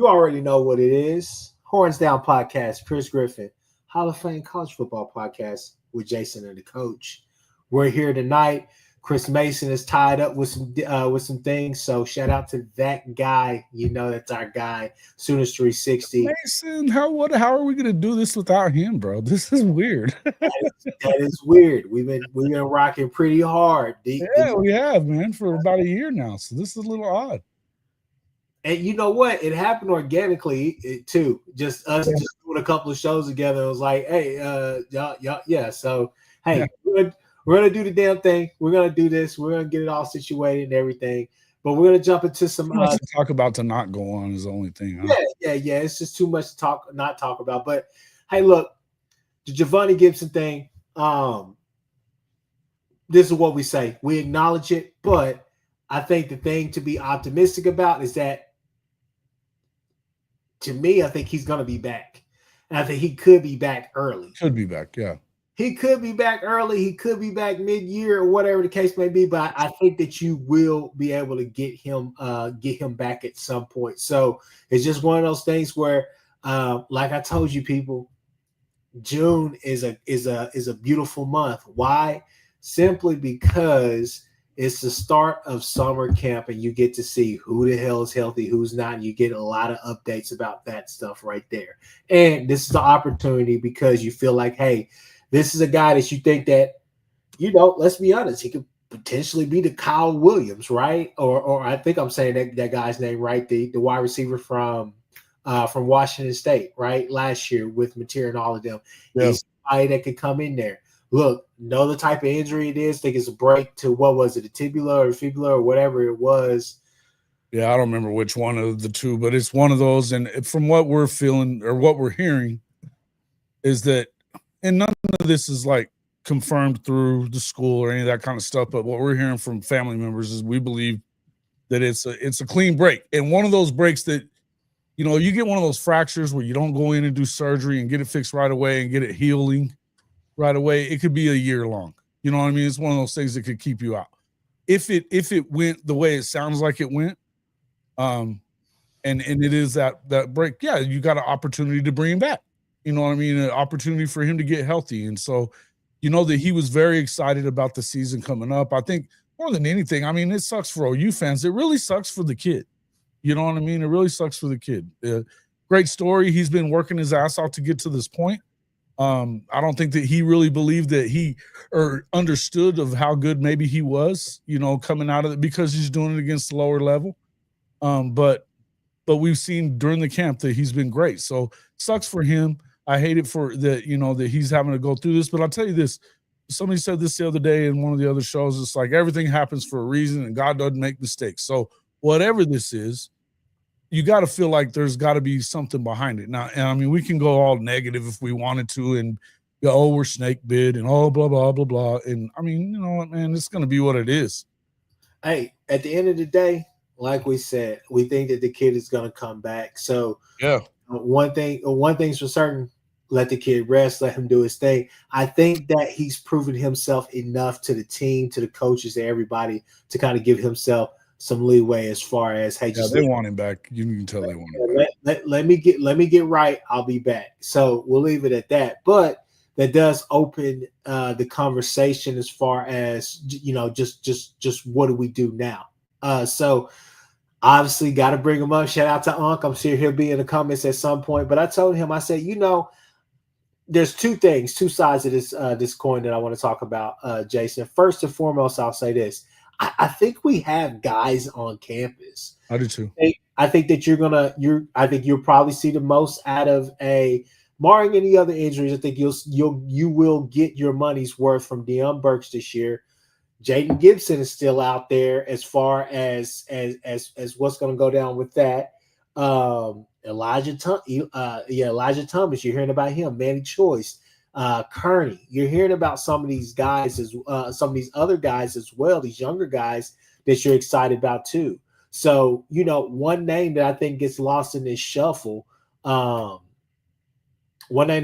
You already know what it is. Horns Down Podcast, Kchris Griffin, Hall of Fame College Football Podcast with Jason and the coach. We're here tonight. Chris Mason is tied up with some things, so shout out to that guy. You know that's our guy, Sooners 360. Mason, how are we gonna do this without him, bro? This is weird. that is weird. We've been rocking pretty hard. We have, man, for about a year now. So this is a little odd. And you know what? It happened organically too. Just us just doing a couple of shows together. It was like, hey, y'all, yeah. So hey, we're gonna do the damn thing. We're gonna do this. We're gonna get it all situated and everything. But we're gonna jump into some to talk about to not go on is the only thing. Huh? Yeah. It's just too much to not talk about. But hey, look, the Javonnie Gibson thing. This is what we say. We acknowledge it, but I think the thing to be optimistic about is that, to me, I think he's gonna be back, and I think he could be back early. Could be back, yeah. He could be back early. He could be back mid-year or whatever the case may be. But I think that you will be able to get him back at some point. So it's just one of those things where, like I told you, people, June is a beautiful month. Why? Simply because it's the start of summer camp, and you get to see who the hell is healthy, who's not. And you get a lot of updates about that stuff right there. And this is the opportunity because you feel like, hey, this is a guy that you think that, let's be honest, he could potentially be the Kyle Williams, right? Or I think I'm saying that guy's name right, the wide receiver from Washington State, right? Last year with Mateer and all of them. Yeah. He's somebody that could come in there. Look, know the type of injury it is. Think it's a break to, what was it, a tibula or fibula or whatever it was. Yeah, I don't remember which one of the two, but it's one of those. And from what we're feeling or what we're hearing is that, and none of this is like confirmed through the school or any of that kind of stuff, but what we're hearing from family members is we believe that it's a clean break. And one of those breaks that, you get one of those fractures where you don't go in and do surgery and get it fixed right away and get it healing right away. It could be a year long. You know what I mean? It's one of those things that could keep you out. If it went the way it sounds like it went, and it is that break, yeah, you got an opportunity to bring him back. You know what I mean? An opportunity for him to get healthy. And so, that he was very excited about the season coming up. I think more than anything, I mean, it sucks for OU fans. It really sucks for the kid. You know what I mean? It really sucks for the kid. Great story. He's been working his ass off to get to this point. I don't think that he really believed that he or understood of how good maybe he was, coming out of it because he's doing it against the lower level. But we've seen during the camp that he's been great. So sucks for him. I hate it for that, that he's having to go through this. But I'll tell you this. Somebody said this the other day in one of the other shows. It's like everything happens for a reason and God doesn't make mistakes. So whatever this is, you got to feel like there's got to be something behind it. Now, and I mean, we can go all negative if we wanted to and go, oh, we're snake bit and blah, blah, blah, blah. And I mean, you know what, man, it's going to be what it is. Hey, at the end of the day, like we said, we think that the kid is going to come back. So yeah, one thing's for certain, let the kid rest, let him do his thing. I think that he's proven himself enough to the team, to the coaches, to everybody to kind of give himself some leeway as far as, hey, just they want him back. You can tell they want him back. Let me get right. I'll be back. So we'll leave it at that. But that does open the conversation as far as, just what do we do now? So obviously got to bring him up. Shout out to Unc. I'm sure he'll be in the comments at some point. But I told him, I said, there's two sides of this coin that I want to talk about, Jason. First and foremost, I'll say this. I think we have guys on campus. I do too. I think that I think you'll probably see the most out of barring any other injuries. I think you will get your money's worth from Deion Burks this year. Jaden Gibson is still out there as far as what's going to go down with that. Elijah Thomas, you're hearing about him. Manny Choice, Kearney, you're hearing about some of these guys some of these other guys as well, these younger guys that you're excited about too. So, one name that I think gets lost in this shuffle, so much,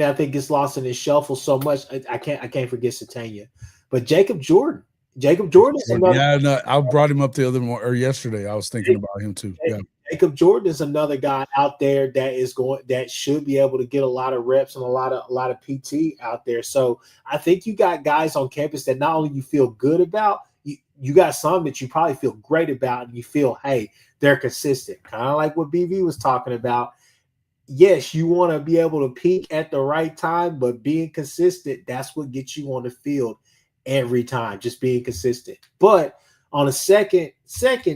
I can't forget Satania, but Jacob Jordan. Jacob Jordan. Yeah, no, I brought him up the other yesterday. I was thinking about him too. Yeah. Jacob Jordan is another guy out there that should be able to get a lot of reps and a lot of PT out there. So I think you got guys on campus that not only you feel good about, you got some that you probably feel great about, and you feel, hey, they're consistent. Kind of like what BV was talking about. Yes, you want to be able to peak at the right time, but being consistent, that's what gets you on the field every time, just being consistent. But on a second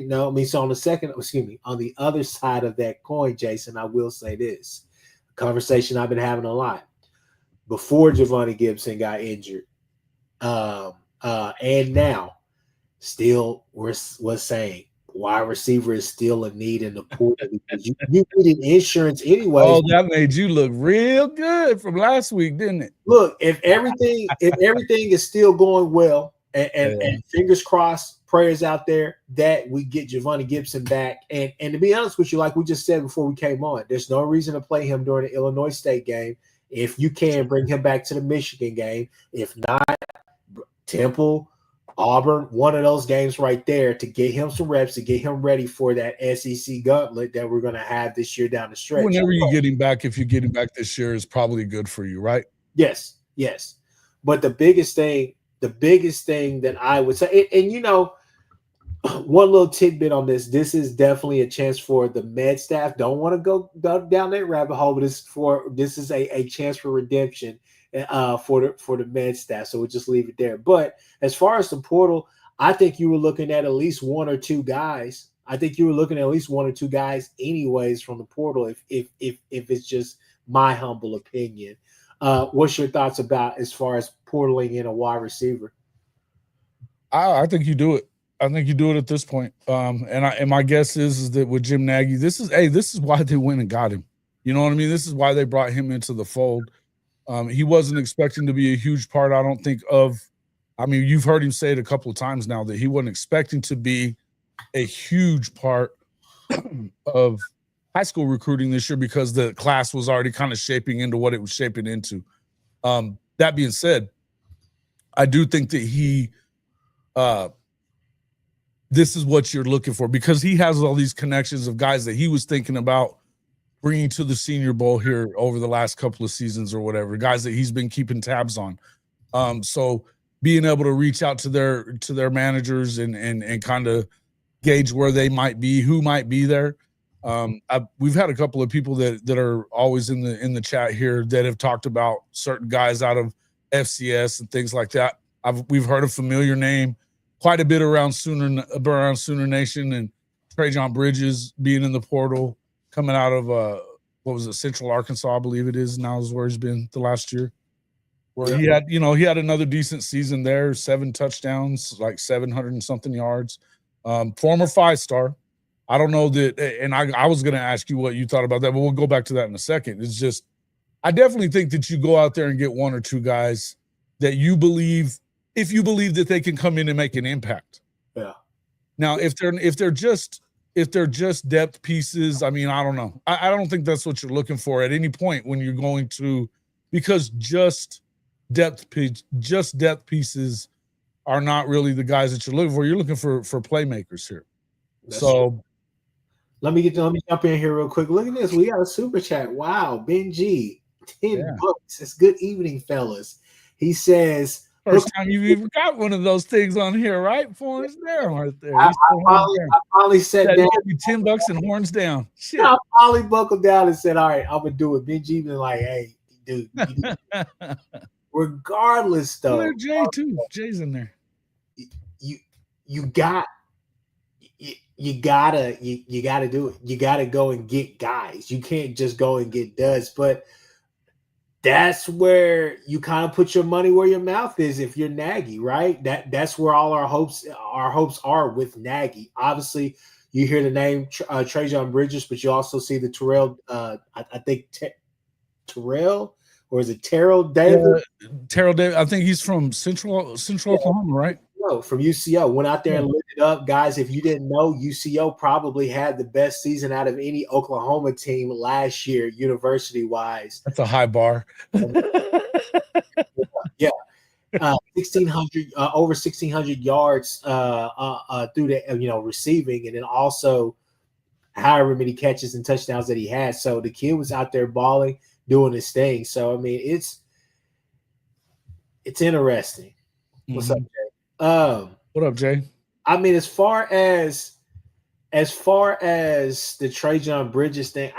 note, on the other side of that coin, Jason, I will say this. A conversation I've been having a lot before Javonnie Gibson got injured. And now still was saying wide receiver is still a need in the pool because you needed insurance anyway. Oh, that made you look real good from last week, didn't it? Look, if everything is still going well, and fingers crossed, prayers out there that we get Javonnie Gibson back. And to be honest with you, like we just said before we came on, there's no reason to play him during the Illinois State game. If you can, bring him back to the Michigan game. If not, Temple, Auburn, one of those games right there to get him some reps, to get him ready for that SEC gauntlet that we're going to have this year down the stretch. Whenever you get him back, if you get him back this year, is probably good for you, right? Yes. But the biggest thing that I would say, and one little tidbit on this is definitely a chance for the med staff. Don't want to go down that rabbit hole, but this is a chance for redemption for the med staff. So we'll just leave it there. But as far as the portal, I think you were looking at least one or two guys. Anyways from the portal, if it's just my humble opinion. What's your thoughts about as far as portaling in a wide receiver? I think you do it. I think you do it at this point. And my guess is that with Jim Naggie, this is why they went and got him. You know what I mean? This is why they brought him into the fold. He wasn't expecting to be a huge part, I don't think, you've heard him say it a couple of times now that he wasn't expecting to be a huge part of high school recruiting this year because the class was already kind of shaping into what it was shaping into. That being said, I do think that he this is what you're looking for because he has all these connections of guys that he was thinking about bringing to the Senior Bowl here over the last couple of seasons or whatever, guys that he's been keeping tabs on. So being able to reach out to their managers and kind of gauge where they might be, who might be there. We've had a couple of people that are always in the chat here that have talked about certain guys out of FCS and things like that. We've heard a familiar name quite a bit around Sooner Nation, and Trejan Bridges being in the portal, coming out of Central Arkansas, I believe it is now, is where he's been the last year. Where he had another decent season there, 7 touchdowns, like 700 and something yards. Former 5-star. I don't know that, and I was going to ask you what you thought about that, but we'll go back to that in a second. It's just, I definitely think that you go out there and get one or two guys that you believe, if you believe that they can come in and make an impact. Yeah. Now, if they're just depth pieces, I don't know. I don't think that's what you're looking for at any point when you're going to, because just depth pieces are not really the guys that you're looking for. You're looking for playmakers here. That's true. Let me jump in here real quick. Look at this. We got a super chat. Wow, Ben G, 10 bucks. It's good evening, fellas. He says, first time you've even got one of those things on here, right? Horns down right there. I finally sat down. $10 and horns down. Shit. I finally buckled down and said, all right, I'm going to do it. Ben G been like, hey, dude. Regardless, though. There's Jay, too. Jay's in there. You gotta do it. You gotta go and get guys. You can't just go and get duds. But that's where you kind of put your money where your mouth is if you're Nagy, right? That's where all our hopes are with Nagy. Obviously, you hear the name Trejan Bridges, but you also see the Terrell. I think Terrell, or is it Terrell David? Terrell David. I think he's from Central Oklahoma, right? No, from UCO. Went out there and looked it up, guys. If you didn't know, UCO probably had the best season out of any Oklahoma team last year, university-wise. That's a high bar. Yeah, 1,600 over 1,600 yards through the receiving, and then also however many catches and touchdowns that he had. So the kid was out there balling, doing his thing. So I mean, it's interesting. What's up, Jay? What up, Jay? I mean, as far as the Trejan Bridges thing,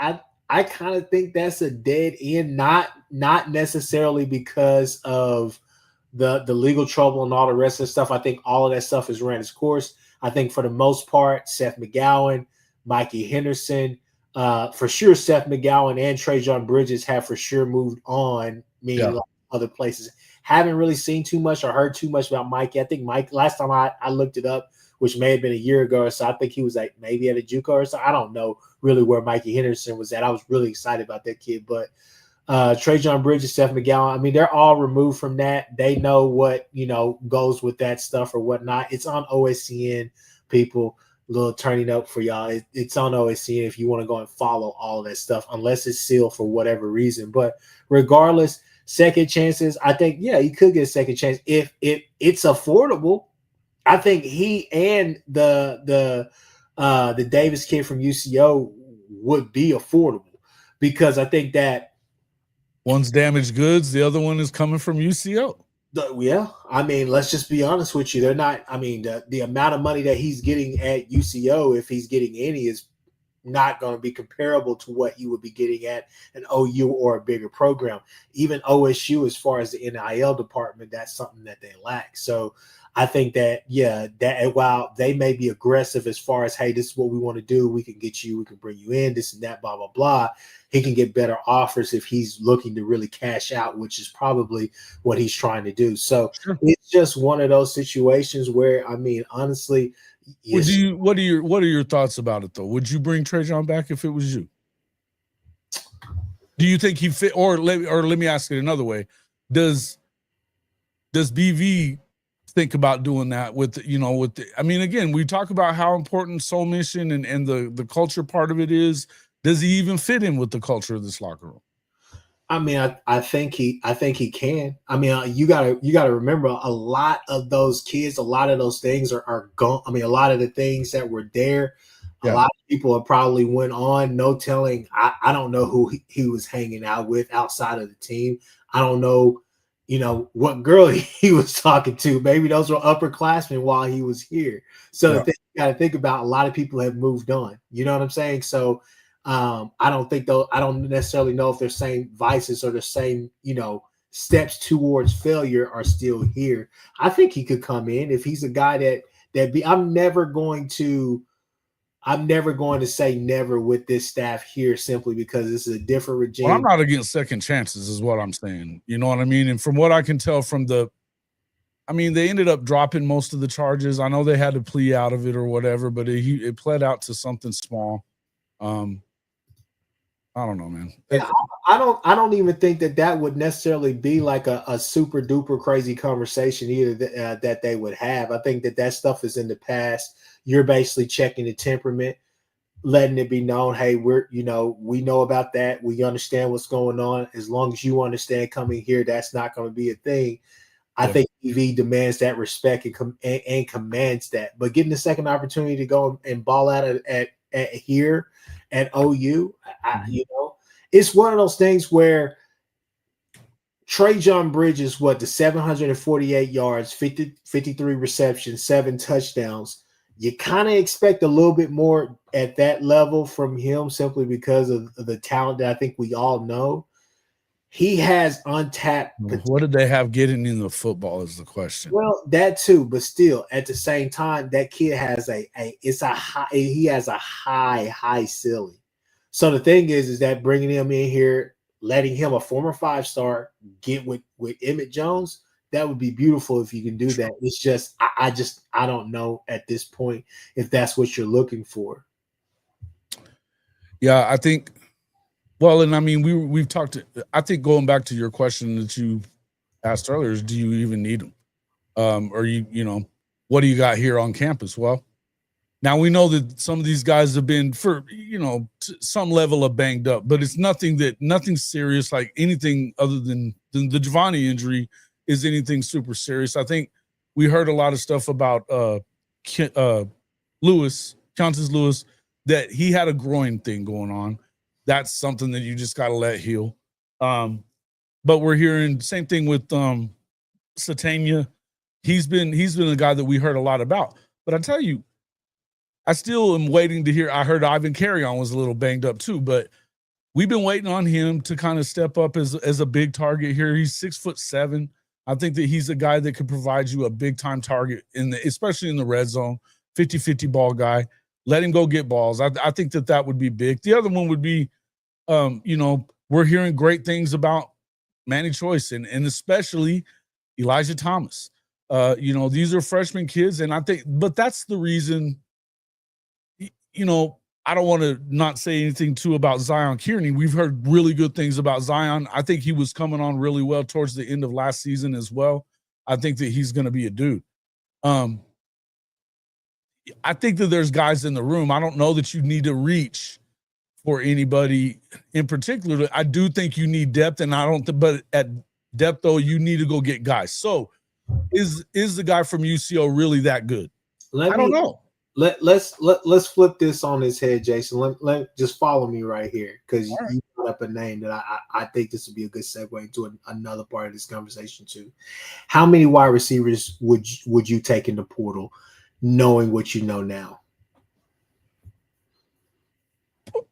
I kind of think that's a dead end, not necessarily because of the legal trouble and all the rest of the stuff. I think all of that stuff has ran its course. I think for the most part, Seth McGowan, Mikey Henderson, for sure, Seth McGowan and Trejan Bridges have for sure moved on, meaning like other places. Haven't really seen too much or heard too much about Mikey. I think Mike, last time I looked it up, which may have been a year ago or so, I think he was like maybe at a JUCO or so. I don't know really where Mikey Henderson was at. I was really excited about that kid. But Trejan Bridges, Seth McGowan, I mean, they're all removed from that. They know what, goes with that stuff or whatnot. It's on OSCN, people. A little turning up for y'all. It's on OSCN if you want to go and follow all of that stuff, unless it's sealed for whatever reason. But regardless, second chances, I think, yeah, he could get a second chance if it's affordable. I think he and the Davis kid from UCO would be affordable, because I think that one's damaged goods, the other one is coming from UCO. Yeah, I mean, let's just be honest with you. They're not. I mean, the amount of money that he's getting at UCO, if he's getting any, is not going to be comparable to what he would be getting at an OU or a bigger program. Even OSU, as far as the NIL department, that's something that they lack. So I think that, that while they may be aggressive as far as, hey, this is what we want to do, we can get you, we can bring you in, this and that, blah, blah, blah. He can get better offers if he's looking to really cash out, which is probably what he's trying to do. So It's just one of those situations where, I mean, honestly, what are your thoughts about it though? Would you bring Trejan back if it was you? Do you think he fit, or let me ask it another way? Does BV think about doing that with I mean, again, we talk about how important soul mission and the culture part of it is. Does he even fit in with the culture of this locker room? I mean, I think he can. I mean, you gotta remember, a lot of those kids, a lot of those things are gone. I mean, a lot of the things that were there, a lot of people have probably went on. No telling. I don't know who he was hanging out with outside of the team. I don't know, what girl he was talking to. Maybe those were upperclassmen while he was here. So the thing you got to think about, a lot of people have moved on. You know what I'm saying? So I don't necessarily know if their same vices or the same, steps towards failure are still here. I think he could come in if he's a guy I'm never going to say never with this staff here, simply because this is a different regime. Well, I'm not against second chances is what I'm saying. You know what I mean? And from what I can tell from they ended up dropping most of the charges. I know they had to plea out of it or whatever, but it pled out to something small. I don't know, man. Yeah, I don't even think that would necessarily be like a super duper crazy conversation either that they would have. I think that stuff is in the past. You're basically checking the temperament, letting it be known, hey, we know about that. We understand what's going on. As long as you understand coming here, that's not going to be a thing. I think EV demands that respect and commands that. But getting the second opportunity to go and ball out at here at OU, it's one of those things where Trejan Bridges, the 748 yards, 53 receptions, 7 touchdowns. You kind of expect a little bit more at that level from him, simply because of the talent that I think we all know. He has untapped potential. What did they have getting in the football is the question. Well, that too, but still, at the same time, that kid has a high ceiling. So the thing is that bringing him in here, letting him, a former 5-star, get with Emmett Jones, that would be beautiful if you can do that. It's just I don't know at this point if that's what you're looking for. Yeah, I think. Well, and I mean, we've talked. I think going back to your question that you asked earlier is, do you even need them? Or what do you got here on campus? Well, now we know that some of these guys have been for some level of banged up, but it's nothing serious, like anything other than the Javanni injury is anything super serious. I think we heard a lot of stuff about Countess Lewis that he had a groin thing going on. That's something that you just got to let heal. But we're hearing same thing with Satania. He's been a guy that we heard a lot about. But I tell you, I still am waiting to hear. I heard Ivan Carrion was a little banged up too, but we've been waiting on him to kind of step up as a big target here. He's 6'7". I think that he's a guy that could provide you a big time target especially in the red zone, 50-50 ball guy. Let him go get balls. I think that would be big. The other one would be, we're hearing great things about Manny Choice and especially Elijah Thomas. These are freshman kids, and I think, but that's the reason, I don't want to not say anything too about Zion Kearney. We've heard really good things about Zion. I think he was coming on really well towards the end of last season as well. I think that he's going to be a dude. I think that there's guys in the room. I don't know that you need to reach for anybody in particular. I do think you need depth, and but at depth though, you need to go get guys. So is the guy from UCO really that good? I don't know. Let's flip this on his head, Jason. Let just follow me right here, because you brought up a name that I think this would be a good segue into another part of this conversation too. How many wide receivers would you take in the portal, knowing what you know now?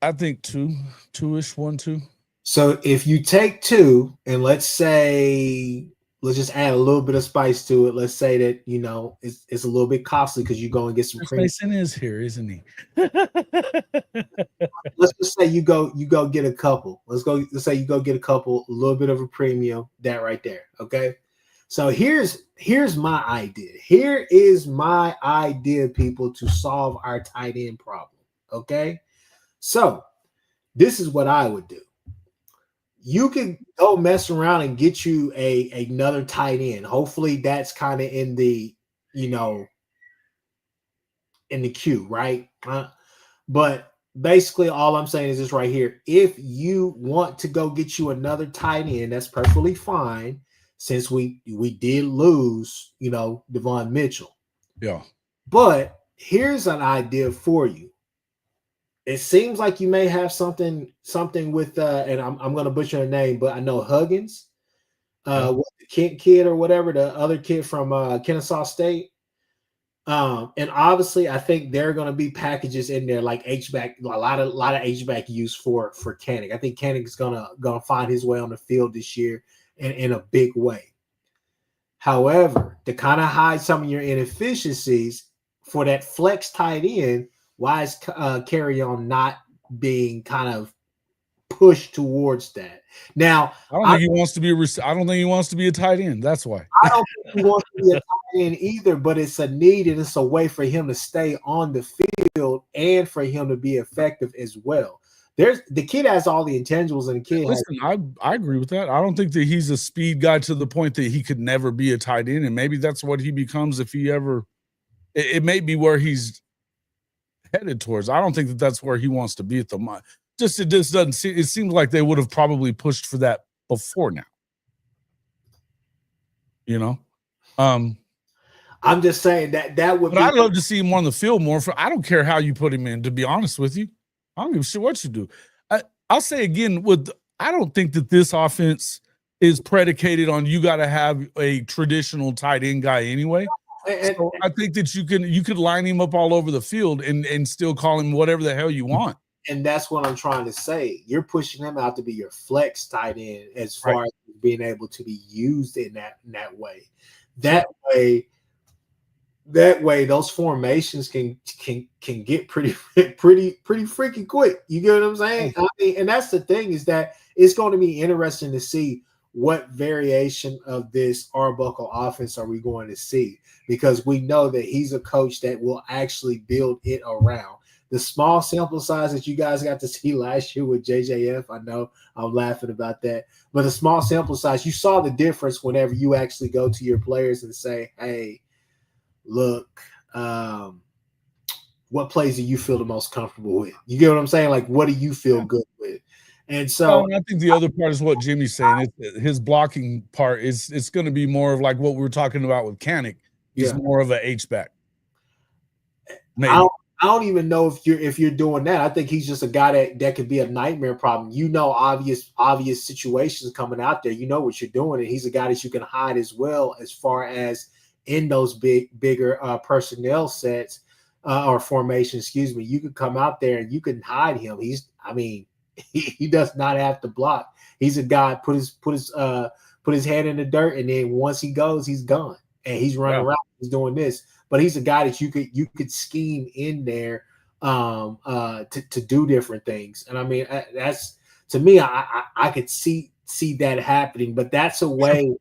I think two-ish, 1, 2. So if you take 2, and let's just add a little bit of spice to it. Let's say that, it's a little bit costly because you go and get some cream. Mason is here, isn't he? Let's just say you go get a couple. Let's say you go get a couple, a little bit of a premium, that right there. Okay. So here's my idea. Here is my idea, people, to solve our tight end problem. Okay. So this is what I would do. You can go mess around and get you another tight end. Hopefully that's kind of in the, in the queue, right? But basically all I'm saying is this right here. If you want to go get you another tight end, that's perfectly fine, since we did lose, Devon Mitchell. Yeah. But here's an idea for you. It seems like you may have something with and I'm going to butcher her name, but I know Huggins, the Kent kid or whatever, the other kid from Kennesaw State. And obviously I think there are going to be packages in there like H-back, a lot of H-back use for Koenig. I think Koenig is gonna find his way on the field this year in a big way. However, to kind of hide some of your inefficiencies for that flex tight end, why is Carry-On not being kind of pushed towards that? Now, I don't think he wants to be I don't think he wants to be a tight end. That's why. I don't think he wants to be a tight end either, but it's a need and it's a way for him to stay on the field and for him to be effective as well. The kid has all the intangibles, and the kid I agree with that. I don't think that he's a speed guy to the point that he could never be a tight end, and maybe that's what he becomes if he ever. It may be where he's headed towards. I don't think that that's where he wants to be at the moment. It just doesn't seem. It seems like they would have probably pushed for that before now. I'm just saying that would. But I'd love to see him on the field more. I don't care how you put him in. To be honest with you, I don't give a shit what you do. I'll say again, I don't think that this offense is predicated on you got to have a traditional tight end guy anyway. So I think that you could line him up all over the field and still call him whatever the hell you want. And that's what I'm trying to say. You're pushing him out to be your flex tight end as far as being able to be used in that way. That way, those formations can get pretty freaking quick. You get what I'm saying? I mean, and that's the thing, is that it's going to be interesting to see what variation of this Arbuckle offense are we going to see, because we know that he's a coach that will actually build it around. The small sample size that you guys got to see last year with JJF, I know I'm laughing about that, but the small sample size, you saw the difference whenever you actually go to your players and say, hey, look, what plays do you feel the most comfortable with? You get what I'm saying? Like, what do you feel good with? And so I think the other part is what Jimmy's saying. His blocking part it's going to be more of like what we were talking about with Koenig. He's more of an H-back. I don't even know if you're doing that. I think he's just a guy that could be a nightmare problem. Obvious situations coming out there. You know what you're doing, and he's a guy that you can hide as well as far as in those bigger personnel sets or formations. Excuse me. You could come out there and you can hide him. He does not have to block. He's a guy put his head in the dirt, and then once he goes, he's gone, and he's running around. He's doing this. But he's a guy that you could scheme in there to do different things. And I mean, that's, to me, I could see that happening. But that's a way,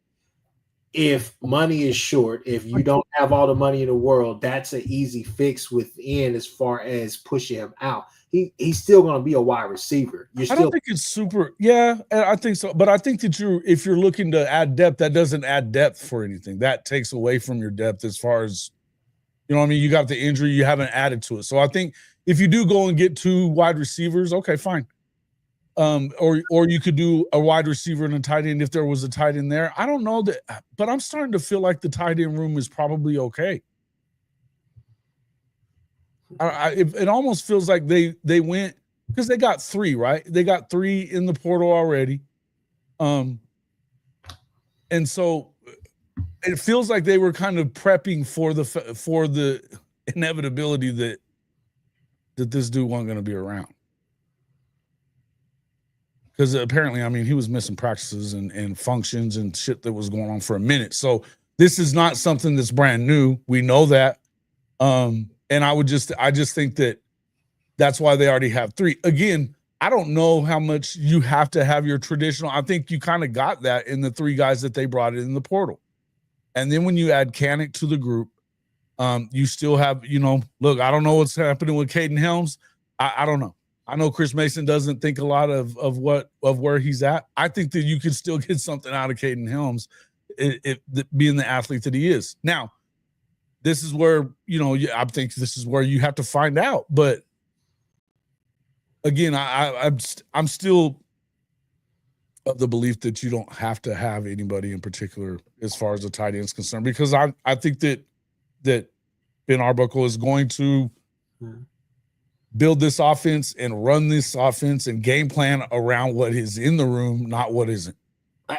if money is short, if you don't have all the money in the world, that's an easy fix within as far as pushing him out. He's still going to be a wide receiver. I don't think it's super. Yeah, I think so. But I think that if you're looking to add depth, that doesn't add depth for anything. That takes away from your depth as far as, you know what I mean? You got the injury, you haven't added to it. So I think if you do go and get 2 wide receivers, okay, fine. Or you could do a wide receiver and a tight end if there was a tight end there. I don't know that, but I'm starting to feel like the tight end room is probably okay. It almost feels like they went, because they got 3, right? They got 3 in the portal already. And so it feels like they were kind of prepping for the inevitability that this dude wasn't going to be around. Because apparently, I mean, he was missing practices and functions and shit that was going on for a minute. So this is not something that's brand new. We know that. And I just think that's why they already have 3. Again, I don't know how much you have to have your traditional. I think you kind of got that in the 3 guys that they brought in the portal. And then when you add Canick to the group, you still have, look, I don't know what's happening with Caden Helms. I don't know. I know Chris Mason doesn't think a lot of where he's at. I think that you could still get something out of Caden Helms, being the athlete that he is. Now, this is where, I think this is where you have to find out. But again, I'm still of the belief that you don't have to have anybody in particular as far as the tight end is concerned, because I think that Ben Arbuckle is going to build this offense and run this offense and game plan around what is in the room, not what isn't.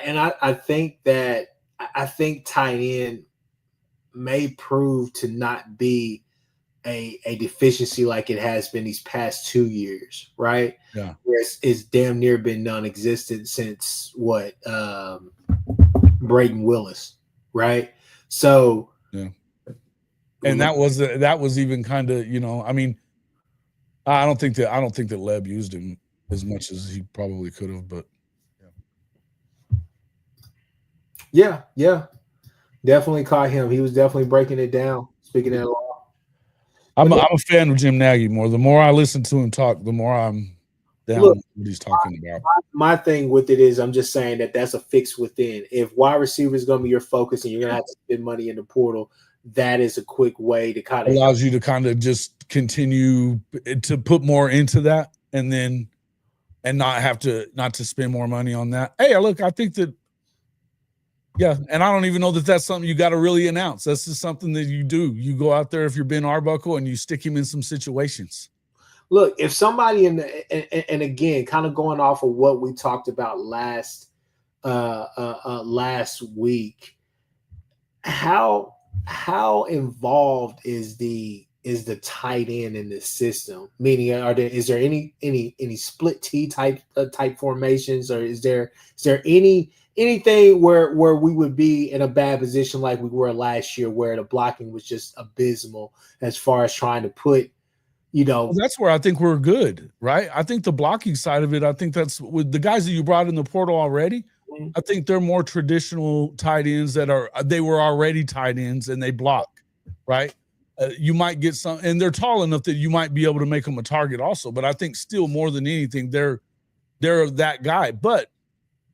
And I think tight end may prove to not be a deficiency like it has been these past 2 years, right? Yeah. Where it's damn near been non-existent since Braden Willis, right? So yeah. And that was even kind of, I mean, I don't think that Leb used him as much as he probably could have, but yeah, definitely caught him. He was definitely breaking it down. Speaking of, I'm a fan of Jim Naggie more. The more I listen to him talk, the more I'm down with what he's talking about. My thing with it is, I'm just saying that's a fix within. If wide receiver is going to be your focus and you're going to have to spend money in the portal, that is a quick way to kind of allows you to kind of just continue to put more into that, and not to spend more money on that. Hey, look, I think that. Yeah, and I don't even know that that's something you got to really announce. That's just something that you do. You go out there if you're Ben Arbuckle and you stick him in some situations. Look, if somebody and again, kind of going off of what we talked about last week, how involved is the tight end in this system? Meaning, is there any split T type formations, or is there anything where we would be in a bad position like we were last year, where the blocking was just abysmal as far as trying to put, well, that's where I think we're good, right? I think the blocking side of it, I think that's with the guys that you brought in the portal already. Mm-hmm. I think they're more traditional tight ends they were already tight ends and they block, right? You might get some, and they're tall enough that you might be able to make them a target also. But I think still more than anything, they're that guy. But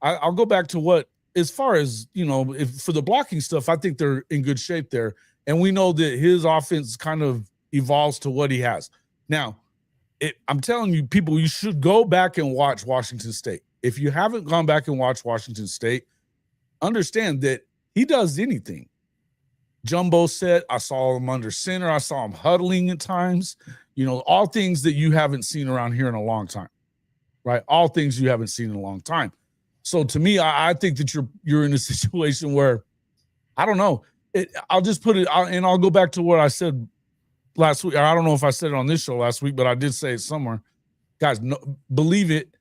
I'll go back to what, as far as, if for the blocking stuff, I think they're in good shape there. And we know that his offense kind of evolves to what he has. Now, I'm telling you, people, you should go back and watch Washington State. If you haven't gone back and watched Washington State, understand that he does anything. Jumbo set, I saw him under center. I saw him huddling at times. all things that you haven't seen around here in a long time, right? All things you haven't seen in a long time. So to me, I think that you're in a situation where, I don't know. I'll just put it, and I'll go back to what I said last week. I don't know if I said it on this show last week, but I did say it somewhere. Guys, believe it,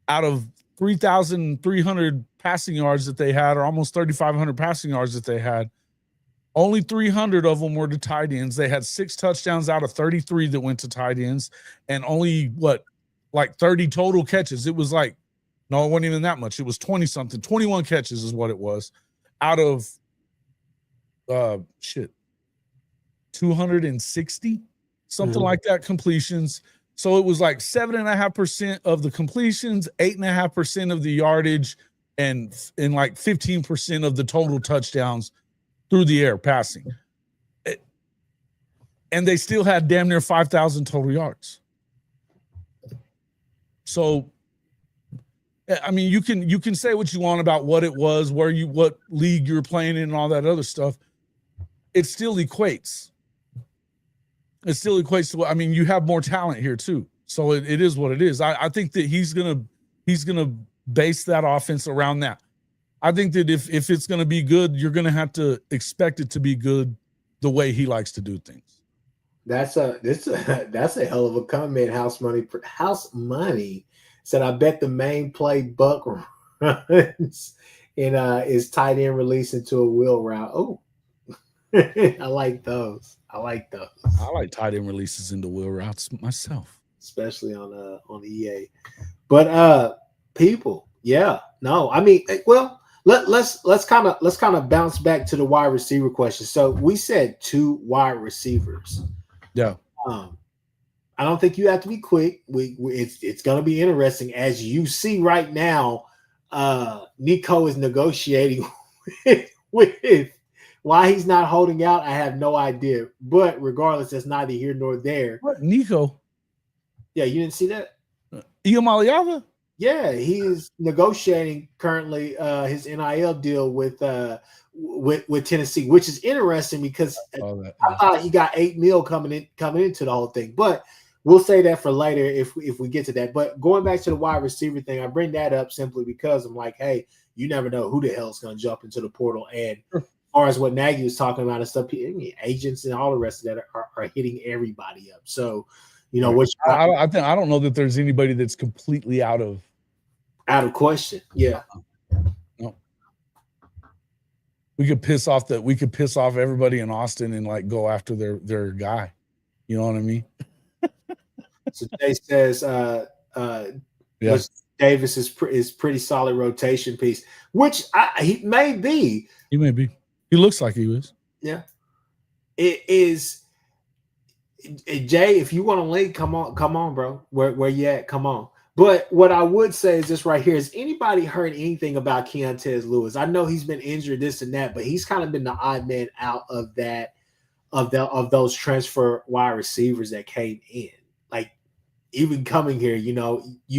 out of 3,300 passing yards that they had, or almost 3,500 passing yards that they had, only 300 of them were to tight ends. They had 6 touchdowns out of 33 that went to tight ends, and only, 30 total catches. It was no, it wasn't even that much. It was 20-something. 21 catches is what it was out of 260, something like that, completions. So it was 7.5% of the completions, 8.5% of the yardage, and 15% of the total touchdowns through the air passing. And they still had damn near 5,000 total yards. So, I mean, you can say what you want about what it was, what league you're playing in, and all that other stuff. It still equates. It still equates to, I mean, you have more talent here too. So it is what it is. I think that he's gonna base that offense around that. I think that if it's gonna be good, you're gonna have to expect it to be good the way he likes to do things. That's a hell of a comment. House money said, I bet the main play Buck runs and is tight end release into a wheel route. Oh, I like those. I like tight end releases into wheel routes myself, especially on EA. But people, yeah, no, I mean, well, let's kind of bounce back to the wide receiver question. So we said 2 wide receivers. Yeah. I don't think you have to be quick. It's going to be interesting. As you see right now, Nico is negotiating with why he's not holding out. I have no idea. But regardless, that's neither here nor there. What, Nico? Yeah, you didn't see that? Iamaliava? Yeah, he is negotiating currently his NIL deal with Tennessee, which is interesting because I thought he got $8 million coming into the whole thing. But we'll say that for later if we get to that. But going back to the wide receiver thing, I bring that up simply because I'm like, hey, you never know who the hell is going to jump into the portal. And as far as what Nagy was talking about and stuff, I mean, agents and all the rest of that are hitting everybody up. So, I don't know that there's anybody that's completely out of question. Yeah. No. We could piss off everybody in Austin and go after their guy. You know what I mean? So Jay says Davis is pretty solid rotation piece, which he may be. He may be. He looks like he was. Yeah. It is. Jay, if you want to link, come on, bro. Where you at? Come on. But what I would say is this right here: has anybody heard anything about Keontez Lewis? I know he's been injured, this and that, but he's kind of been the odd man out of that, of those transfer wide receivers that came in. Even coming here, you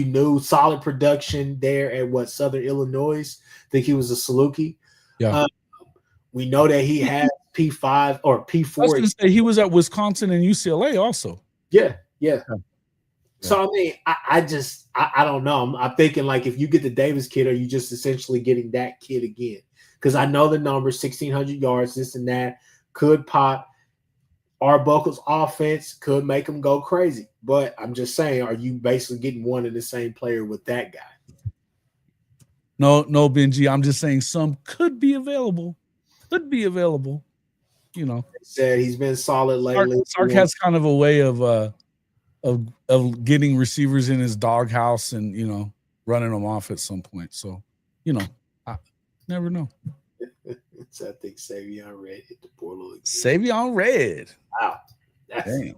knew solid production there at Southern Illinois. I think he was a Saluki. Yeah. We know that he had P5 or P4. I was going to say he was at Wisconsin and UCLA also. Yeah. So, I mean, I don't know. I'm thinking if you get the Davis kid, are you just essentially getting that kid again? Because I know the numbers, 1,600 yards, this and that, could pop. Arbuckle's offense could make him go crazy. But I'm just saying, are you basically getting one and the same player with that guy? No, Benji. I'm just saying some could be available. Said he's been solid lately. Sark has kind of a way of getting receivers in his doghouse and running them off at some point. So I never know. I think Savion Red hit the portal again. Savion Red. Wow. Damn.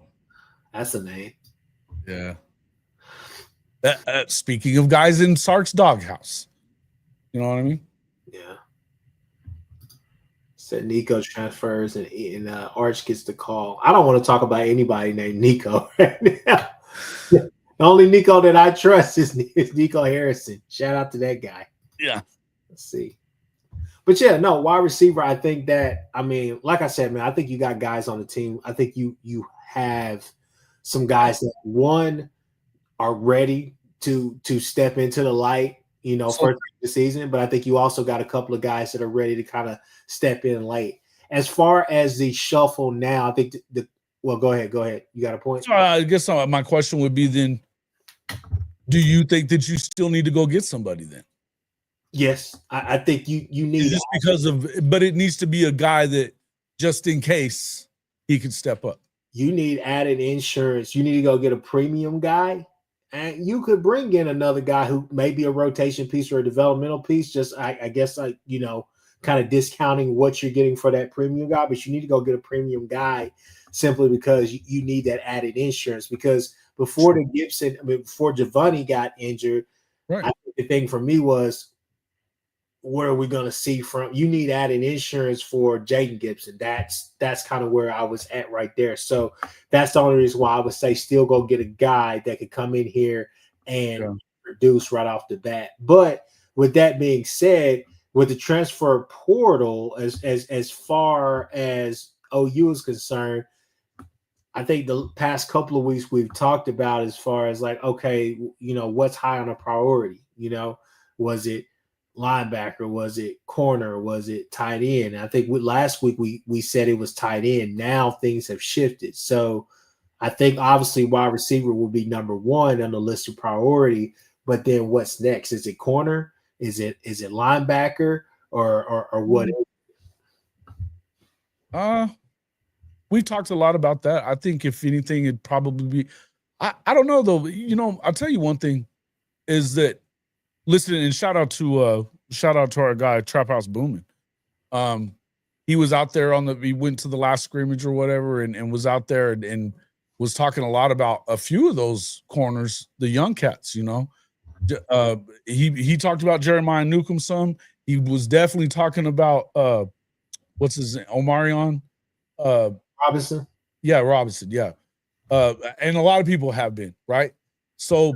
That's a name. Yeah. Speaking of guys in Sark's doghouse, you know what I mean? Yeah. Said Nico transfers and Arch gets the call. I don't want to talk about anybody named Nico right now. The only Nico that I trust is Nico Harrison. Shout out to that guy. Yeah. Let's see. But yeah, no, wide receiver, I think that, I mean, like I said, man, I think you got guys on the team. I think you have some guys that one are ready to step into the light, first of the season. But I think you also got a couple of guys that are ready to kind of step in late. As far as the shuffle now, I think well, go ahead. You got a point? So I guess my question would be then, do you think that you still need to go get somebody then? Yes, I think you need just because but it needs to be a guy that just in case he could step up. You need added insurance. You need to go get a premium guy, and you could bring in another guy who may be a rotation piece or a developmental piece. Just I guess kind of discounting what you're getting for that premium guy, but you need to go get a premium guy simply because you need that added insurance. Because before before Javonnie got injured, right. I think the thing for me was, what are we going to see from you? Need added insurance for Jaden Gibson. That's kind of where I was at right there. So that's the only reason why I would say still go get a guy that could come in here and produce right off the bat. But with that being said, with the transfer portal, as far as OU is concerned, I think the past couple of weeks we've talked about as far as like, okay, what's high on a priority? Was it linebacker? Was it corner? Was it tight end? I think last week we said it was tight end. Now things have shifted. So I think obviously wide receiver will be number one on the list of priority. But then what's next? Is it corner? Is it linebacker or what? We talked a lot about that. I think if anything, it'd probably be. I don't know though. I'll tell you one thing is that. Listen, and shout out to our guy Trap House Boomin. He was out there he went to the last scrimmage or whatever, and was out there and was talking a lot about a few of those corners, the young cats. He talked about Jeremiah Newcomb some. He was definitely talking about what's his name, Omarion Robinson. Yeah, Robinson. Yeah, and a lot of people have been right. So.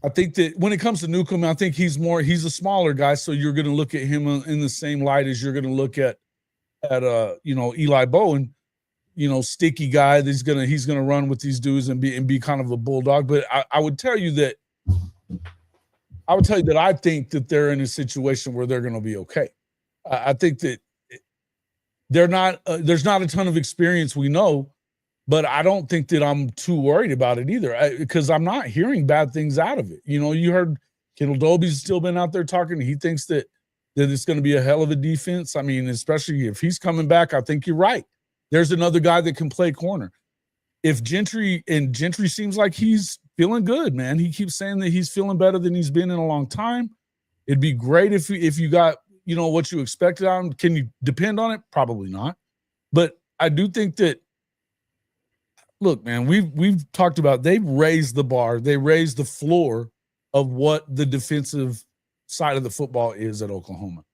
I think that when it comes to Newcomb, I think he's a smaller guy, so you're going to look at him in the same light as you're going to look at Eli Bowen, sticky guy that's he's gonna run with these dudes and be kind of a bulldog. But I would tell you that I think that they're in a situation where they're going to be okay. I think that they're not. There's not a ton of experience, we know. But I don't think that I'm too worried about it either, because I'm not hearing bad things out of it. You heard Kittle Dobie's still been out there talking. He thinks that it's going to be a hell of a defense. I mean, especially if he's coming back, I think you're right. There's another guy that can play corner. If Gentry seems like he's feeling good, man. He keeps saying that he's feeling better than he's been in a long time. It'd be great if you got, what you expected out of him. Can you depend on it? Probably not. But I do think that, look, man, we've talked about they've raised the bar, they raised the floor of what the defensive side of the football is at Oklahoma.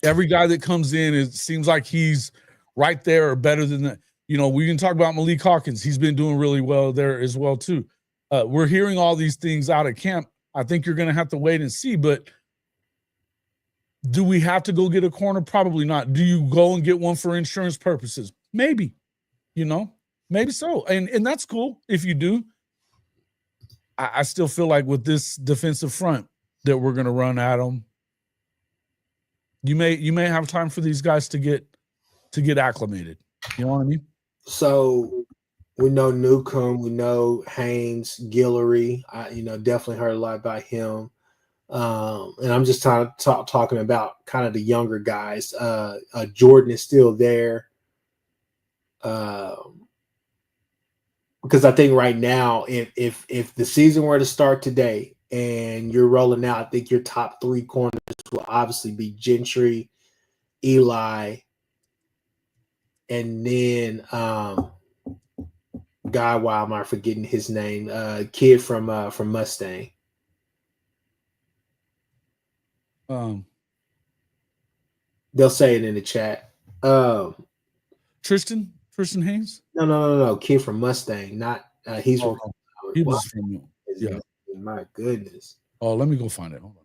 Every guy that comes in, it seems like he's right there or better than that. We can talk about Malik Hawkins. He's been doing really well there as well, too. We're hearing all these things out of camp. I think you're going to have to wait and see, but do we have to go get a corner? Probably not. Do you go and get one for insurance purposes? Maybe, maybe so. And that's cool if you do. I still feel like with this defensive front that we're going to run at them, you may have time for these guys to get acclimated. You know what I mean? So we know Newcomb, we know Haynes, Guillory. Definitely heard a lot about him. And I'm just talking about kind of the younger guys. Jordan is still there. Because I think right now, if the season were to start today and you're rolling out, I think your top three corners will obviously be Gentry, Eli, and then guy, why am I forgetting his name? Kid from Mustang. They'll say it in the chat. Tristan Haynes? No. Kid from Mustang. Not he's from. He was from. Yeah. My goodness. Oh, let me go find it. Hold on.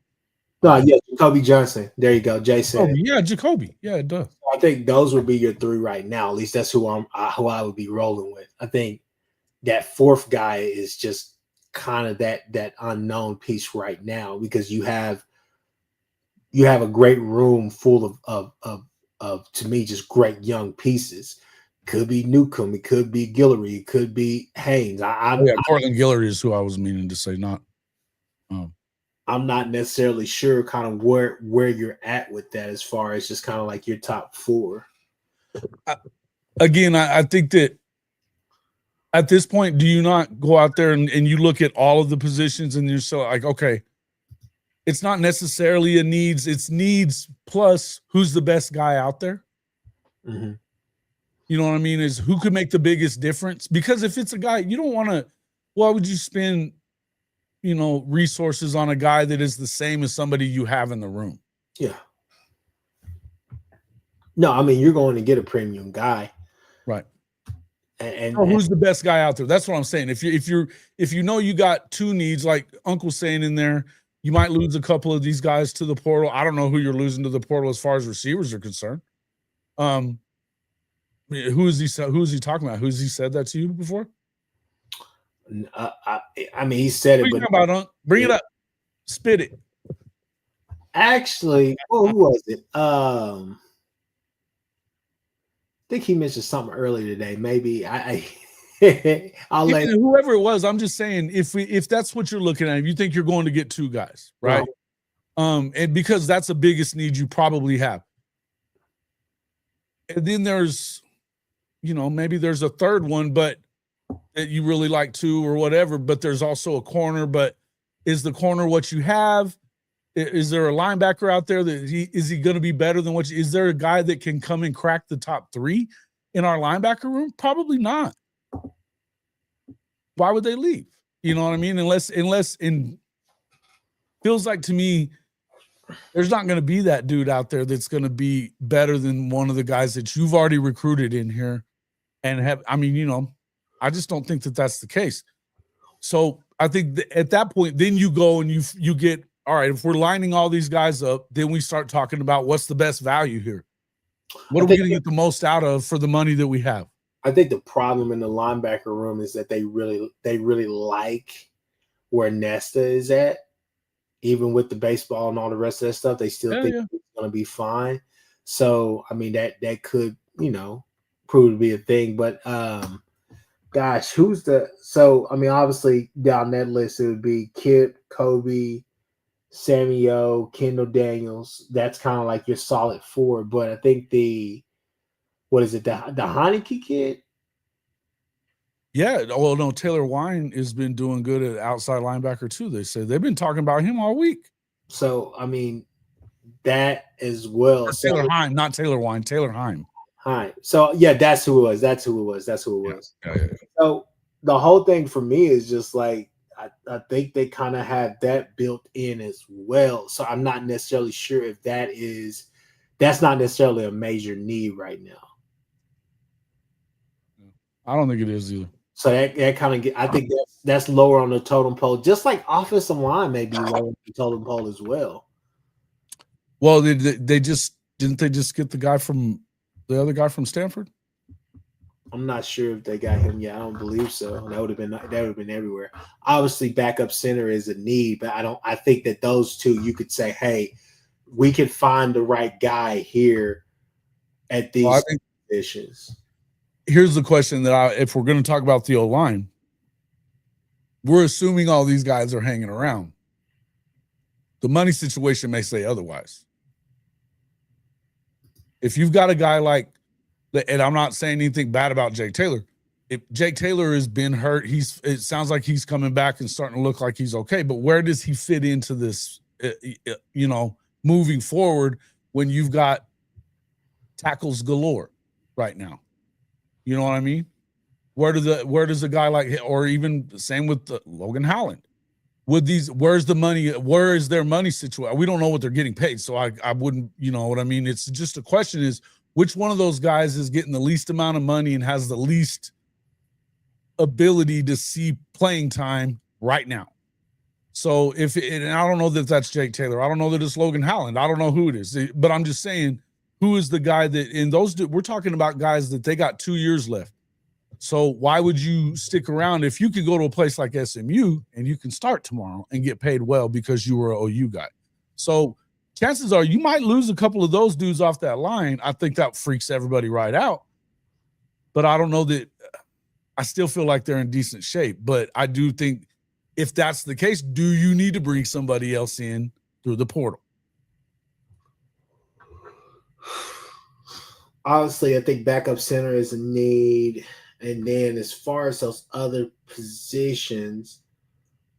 No, yeah, Jacoby Johnson. There you go, Jason. Oh, yeah, Jacoby. Yeah, it does. I think those would be your three right now. At least that's who I would be rolling with. I think that fourth guy is just kind of that unknown piece right now, because you have a great room full of to me just great young pieces. Could be Newcomb, it could be Guillory, it could be Haynes. Cortland Guillory is who I was meaning to say, not. I'm not necessarily sure kind of where you're at with that, as far as just kind of like your top four. Again, I think that at this point, do you not go out there and you look at all of the positions and you're so like, okay, it's not necessarily a needs, it's needs plus who's the best guy out there. Mm-hmm. You know what I mean? Is who could make the biggest difference? Because if it's a guy, you don't want to, why would you spend, resources on a guy that is the same as somebody you have in the room? Yeah. No, I mean, you're going to get a premium guy. Right. And who's the best guy out there? That's what I'm saying. If you know you got two needs, like Uncle's saying in there, you might lose a couple of these guys to the portal. I don't know who you're losing to the portal as far as receivers are concerned. Who is he talking about? Who's he said that to you before? I mean, he said it, but about, bring it up, spit it. Actually, who was it? I think he mentioned something earlier today. Maybe I'll let whoever it was. I'm just saying, if that's what you're looking at, if you think you're going to get two guys, right? And because that's the biggest need you probably have. And then there's, maybe there's a third one, but that you really like too, or whatever, but there's also a corner. But is the corner what you have? Is there a linebacker out there that is he going to be better than is there a guy that can come and crack the top three in our linebacker room? Probably not. Why would they leave? You know what I mean? Unless feels like to me, there's not going to be that dude out there that's going to be better than one of the guys that you've already recruited in here and have. I mean, I just don't think that that's the case. So I think at that point, then you go and you get, all right, if we're lining all these guys up, then we start talking about what's the best value here. What are we going to get the most out of for the money that we have? I think the problem in the linebacker room is that they really like where Nesta is at. Even with the baseball and all the rest of that stuff, they still think it's going to be fine. So, I mean, that could, prove to be a thing. But, gosh, obviously down that list, it would be Kip, Kobe, Samuel, Kendall Daniels. That's kind of like your solid four. But I think the Heineke kid? Yeah, well, no, Taylor Wine has been doing good at outside linebacker too. They say they've been talking about him all week. So, I mean, that as well. Taylor Heim, not Taylor Wine, Taylor Heim. Heim. So, yeah, that's who it was. Yeah. So, the whole thing for me is just like, I think they kind of have that built in as well. So, I'm not necessarily sure if that's not necessarily a major need right now. I don't think it is either. So that kind of I think that's lower on the totem pole, just like offensive line may be lower on the totem pole as well. Well, they just didn't they just get the other guy from Stanford? I'm not sure if they got him yet. I don't believe so. That would have been everywhere. Obviously, backup center is a need, but I think that those two you could say, hey, we could find the right guy here at these positions. Here's the question if we're going to talk about the O-line, we're assuming all these guys are hanging around. The money situation may say otherwise. If you've got a guy like, and I'm not saying anything bad about Jake Taylor. If Jake Taylor has been hurt, it sounds like he's coming back and starting to look like he's okay. But where does he fit into this, moving forward when you've got tackles galore right now? You know what I mean? Where does a guy like, or even the same with Logan Howland? Where's the money? Where is their money situation? We don't know what they're getting paid, so I wouldn't, you know what I mean? It's just a question is which one of those guys is getting the least amount of money and has the least ability to see playing time right now. So and I don't know that that's Jake Taylor. I don't know that it's Logan Howland. I don't know who it is, but I'm just saying, who is the guy that in those, we're talking about guys that they got 2 years left. So why would you stick around if you could go to a place like SMU and you can start tomorrow and get paid well because you were an OU guy? So chances are you might lose a couple of those dudes off that line. I think that freaks everybody right out. But I don't know that I still feel like they're in decent shape. But I do think if that's the case, do you need to bring somebody else in through the portal? Honestly, I think backup center is a need. And then as far as those other positions,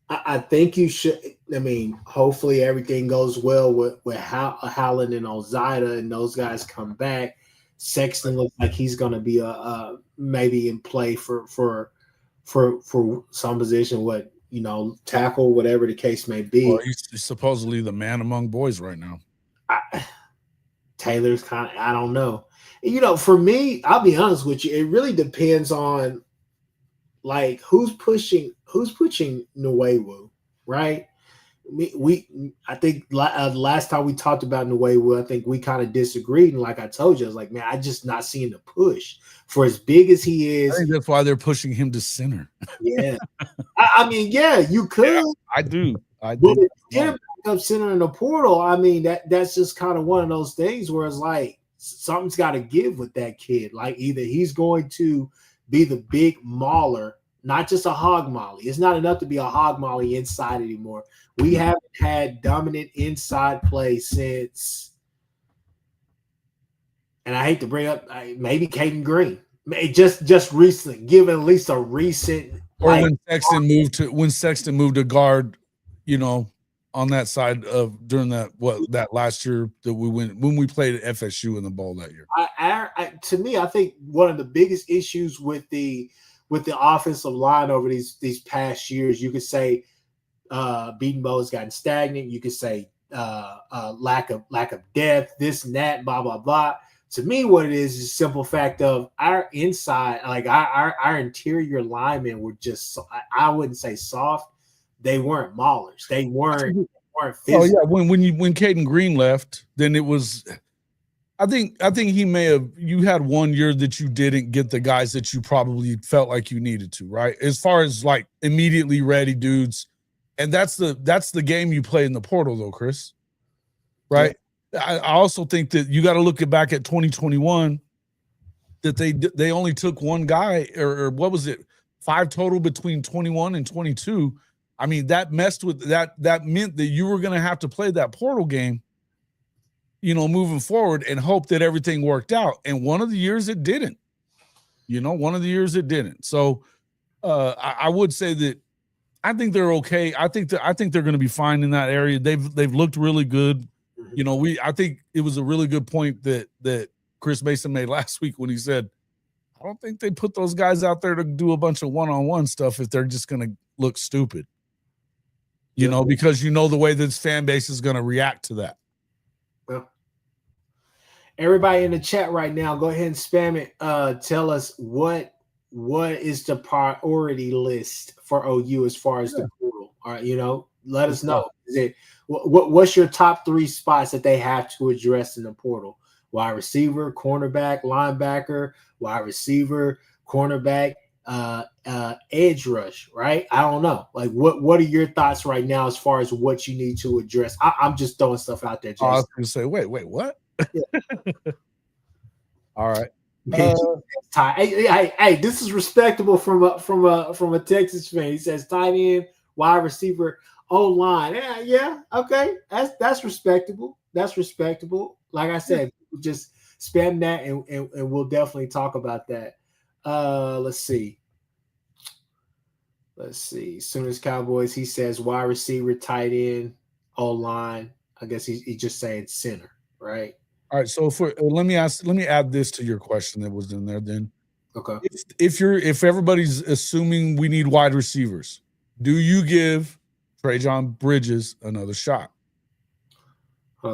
I think you should. I mean, hopefully everything goes well with Howland and Ozida and those guys come back. Sexton looks like he's going to be maybe in play for some position. Tackle, whatever the case may be. Well, he's supposedly the man among boys right now. Taylor's kind of, I don't know. For me, I'll be honest with you, it really depends on like who's pushing Nwewu, right? I think last time we talked about Nwewu, I think we kind of disagreed, and like I told you, I was like, man, I just not seeing the push for as big as he is. I think that's why they're pushing him to center. Yeah, I mean, yeah, you could. Yeah, I do. But if you get a backup center in the portal, I mean that's just kind of one of those things where it's like something's got to give with that kid. Like either he's going to be the big mauler, not just a hog molly. It's not enough to be a hog molly inside anymore. We haven't had dominant inside play since, and I hate to bring up maybe Caden Green. Just recently, give at least a recent. Or when Sexton moved to guard, on that side of during that last year that we went when we played at FSU in the bowl that year. To me, I think one of the biggest issues with the offensive line over these past years, you could say Beaton Bowl has gotten stagnant. You could say lack of depth, this and that, blah blah blah. To me, what it is a simple fact of our inside, like our interior linemen were just, I wouldn't say soft. They weren't maulers. They weren't physical. Oh yeah, when Caden Green left, then it was. I think he may have. You had 1 year that you didn't get the guys that you probably felt like you needed to, right? As far as like immediately ready dudes, and that's the game you play in the portal, though, Chris. Right. Yeah. I also think that you got to look back at 2021. That they only took one guy, or what was it? 5 total between 21 and 22. I mean, that messed with that. That meant that you were going to have to play that portal game, moving forward and hope that everything worked out. And one of the years it didn't. So I would say that I think they're okay. I think they're going to be fine in that area. They've looked really good. I think it was a really good point that Chris Mason made last week when he said, I don't think they put those guys out there to do a bunch of one-on-one stuff if they're just going to look stupid. Because the way this fan base is going to react to that. Well, everybody in the chat right now, go ahead and spam it. Tell us what is the priority list for OU as far as the portal. All right, let us know. Is it what's your top 3 spots that they have to address in the portal? Wide receiver, cornerback, linebacker, wide receiver, cornerback, edge rush, right? I don't know. Like, what are your thoughts right now as far as what you need to address? I'm just throwing stuff out there, Jason. I was going to say, wait, what? Yeah. All right. Hey, this is respectable from a Texas fan. He says tight end, wide receiver, O-line. Yeah, okay. That's respectable. That's respectable. Like I said, just spam that and we'll definitely talk about that. Let's see. Sooners Cowboys, he says wide receiver, tight end, O-line. I guess he's just saying center, right? All right. So let me add this to your question that was in there then. Okay. If everybody's assuming we need wide receivers, do you give Trejan Bridges another shot?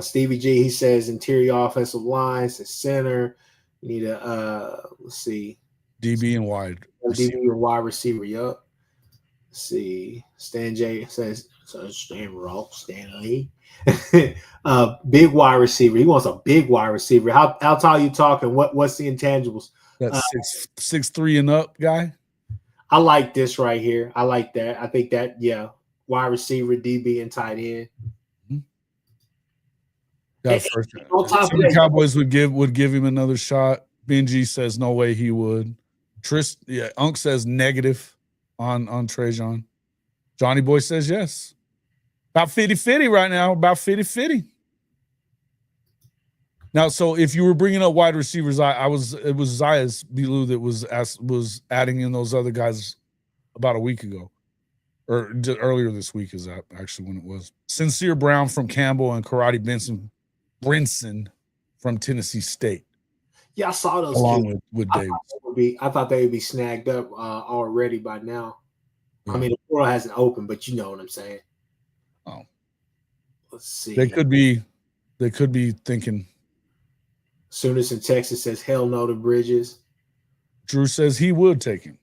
Stevie G, he says interior offensive line, says center. You need a let's see. DB and wide. DB and wide receiver, yup. Let's see. Stan J says Stanley. Big wide receiver. He wants a big wide receiver. How tall are you talking? What's the intangibles? That 6'3" and up guy. I like this right here. I like that. I think that, yeah, wide receiver, DB, and tight end. Got first. On top Some of that, Cowboys would give him another shot. Benji says no way he would. Unc says negative on Trejan. Johnny Boy says yes. About 50-50 right now. About 50-50. Now, so if you were bringing up wide receivers, it was Zayas Bilou that was adding in those other guys about a week ago, or earlier this week is that actually when it was. Sincere Brown from Campbell and Karate Brinson from Tennessee State. Yeah, I saw those along with Davis. I thought they would be snagged up already by now. Yeah. I mean, the portal hasn't opened, but you know what I'm saying. Oh, let's see. They could be thinking. Sooners in Texas says hell no to Bridges. Drew says he would take him.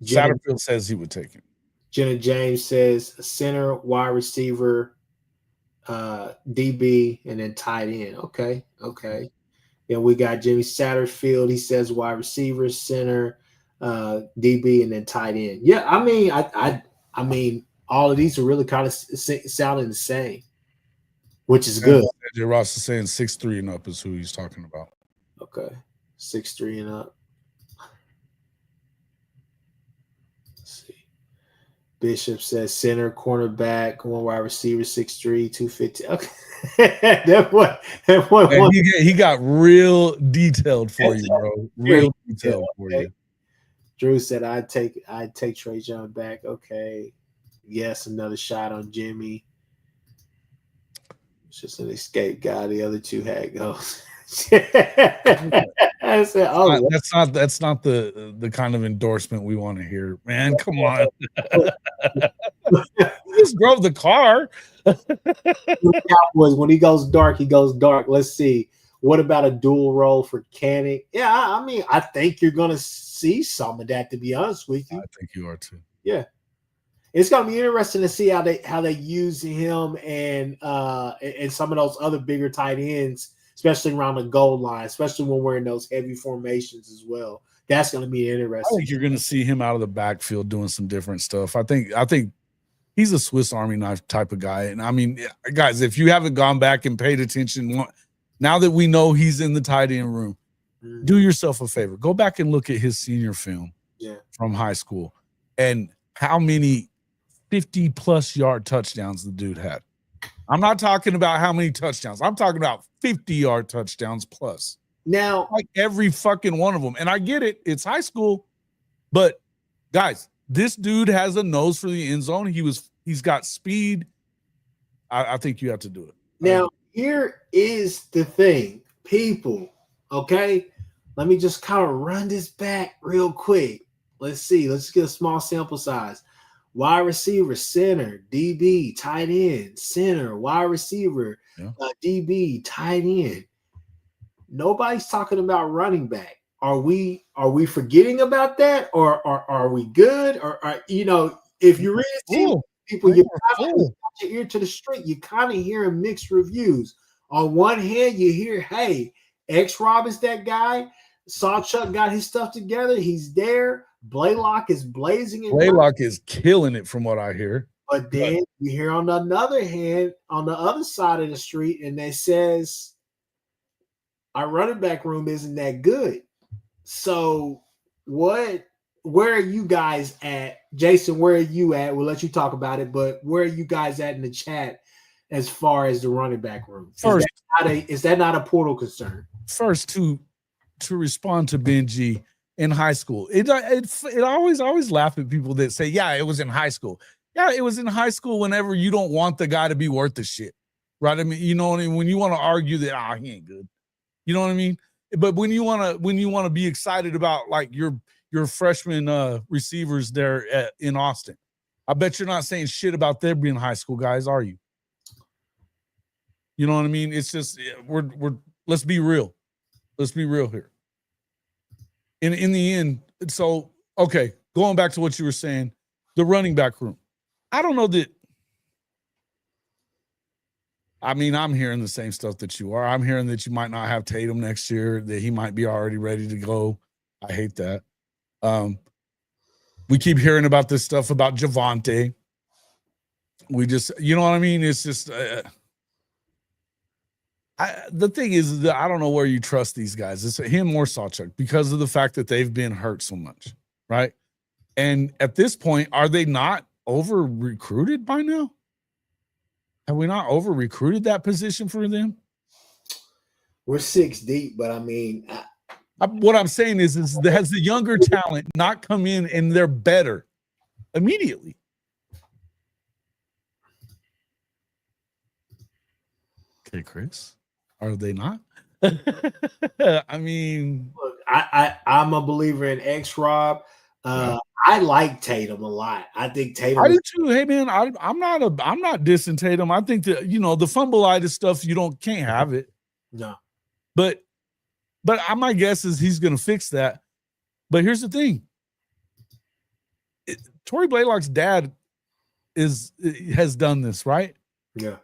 Satterfield says he would take him. Jenna James says center, wide receiver, DB, and then tight end. Okay. Then we got Jimmy Satterfield. He says wide receiver, center, DB, and then tight end. Yeah, I mean, I mean, all of these are really kind of sounding the same, which is good. J. Ross is saying 6'3" and up is who he's talking about. Okay, 6'3" and up. Let's see. Bishop says center, cornerback, one wide receiver, 6'3", 250. Okay. that one. He got real detailed for you, bro. Real detailed for you. Drew said, I'd take Trejan back. Okay. Yes, another shot on Jimmy. It's just an escape guy. The other two had goals. I said, oh, that's not the kind of endorsement we want to hear, man. Come on. He just drove the car. Cowboys, when he goes dark, he goes dark. Let's see. What about a dual role for Canning? Yeah, I mean, I think you're gonna see some of that, to be honest with you. I think you are too. Yeah. It's gonna be interesting to see how they use him and some of those other bigger tight ends, especially around the goal line, especially when we're in those heavy formations as well. That's going to be interesting. I think you're going to see him out of the backfield doing some different stuff. I think he's a Swiss Army knife type of guy. And I mean, guys, if you haven't gone back and paid attention, now that we know he's in the tight end room, do yourself a favor. Go back and look at his senior film from high school and how many 50-plus yard touchdowns the dude had. I'm not talking about how many touchdowns. I'm talking about 50-yard touchdowns plus. Now, like every fucking one of them. And I get it. It's high school. But, guys, this dude has a nose for the end zone. He's got speed. I think you have to do it. Now, here is the thing. People, okay? Let me just kind of run this back real quick. Let's see. Let's get a small sample size. Wide receiver, center, DB, tight end, center, wide receiver, DB, tight end. Nobody's talking about running back. Are we forgetting about that, or are we good? Or if you read people, you kind of got your ear to the street. You kind of hearing mixed reviews. On one hand, you hear, "Hey, X-Rob is that guy. Sawchuck got his stuff together. He's there. Blaylock is blazing. Blaylock is killing it, from what I hear." But then you hear on another hand, on the other side of the street, and they says our running back room isn't that good. So where are you guys at? Jason, where are you at? We'll let you talk about it, but where are you guys at in the chat as far as the running back room? Is that not a portal concern? First, to respond to Benji, in high school, it always laugh at people that say, yeah, it was in high school. Yeah, it was in high school whenever you don't want the guy to be worth the shit, right? I mean, you know what I mean? When you want to argue that, he ain't good. You know what I mean? But when you want to be excited about like your freshman receivers there in Austin, I bet you're not saying shit about them being high school guys, are you? You know what I mean? It's just let's be real. Let's be real here. In the end, so okay, going back to what you were saying, the running back room. I don't know that. I mean, I'm hearing the same stuff that you are. I'm hearing that you might not have Tatum next year, that he might be already ready to go. I hate that. We keep hearing about this stuff about Javonte. We just, you know what I mean? It's just, the thing is that I don't know where you trust these guys. It's him or Sawchuk because of the fact that they've been hurt so much, right? And at this point, are they not over recruited by now? Have we not over recruited that position for them? We're 6 deep, but I mean, what I'm saying is has the younger talent not come in and they're better immediately? Okay, Chris, are they not? I mean, look, I'm a believer in X-Rob. I like Tatum a lot. I think Tatum. I do too. Hey man, I'm not dissing Tatum. I think that the fumbleitis stuff can't have it. No, but my guess is he's going to fix that. But here's the thing: Torrey Blaylock's dad has done this, right? Yeah,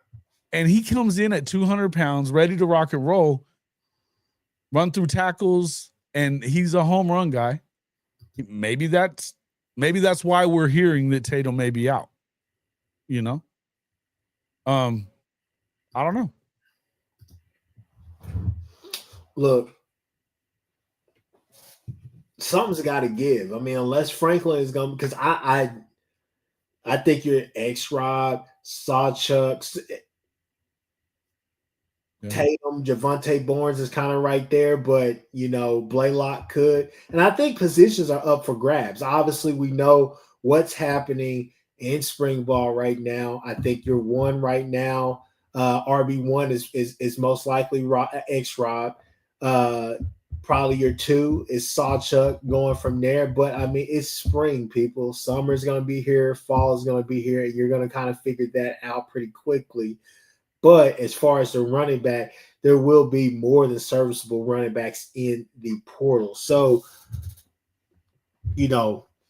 and he comes in at 200 pounds, ready to rock and roll, run through tackles, and he's a home run guy. Maybe that's why we're hearing that Tatum may be out. I don't know. Look, something's got to give. I mean, unless Franklin is going, because I think you're X-Rob, Sawchuk, Tatum, Javonte Barnes is kind of right there, but Blaylock could. And I think positions are up for grabs. Obviously, we know what's happening in spring ball right now. I think your one right now, RB1 is most likely X-Rob. Probably your 2 is Sawchuk going from there. But I mean, it's spring, people. Summer's going to be here, fall is going to be here, and you're going to kind of figure that out pretty quickly. But as far as the running back, there will be more than serviceable running backs in the portal. So,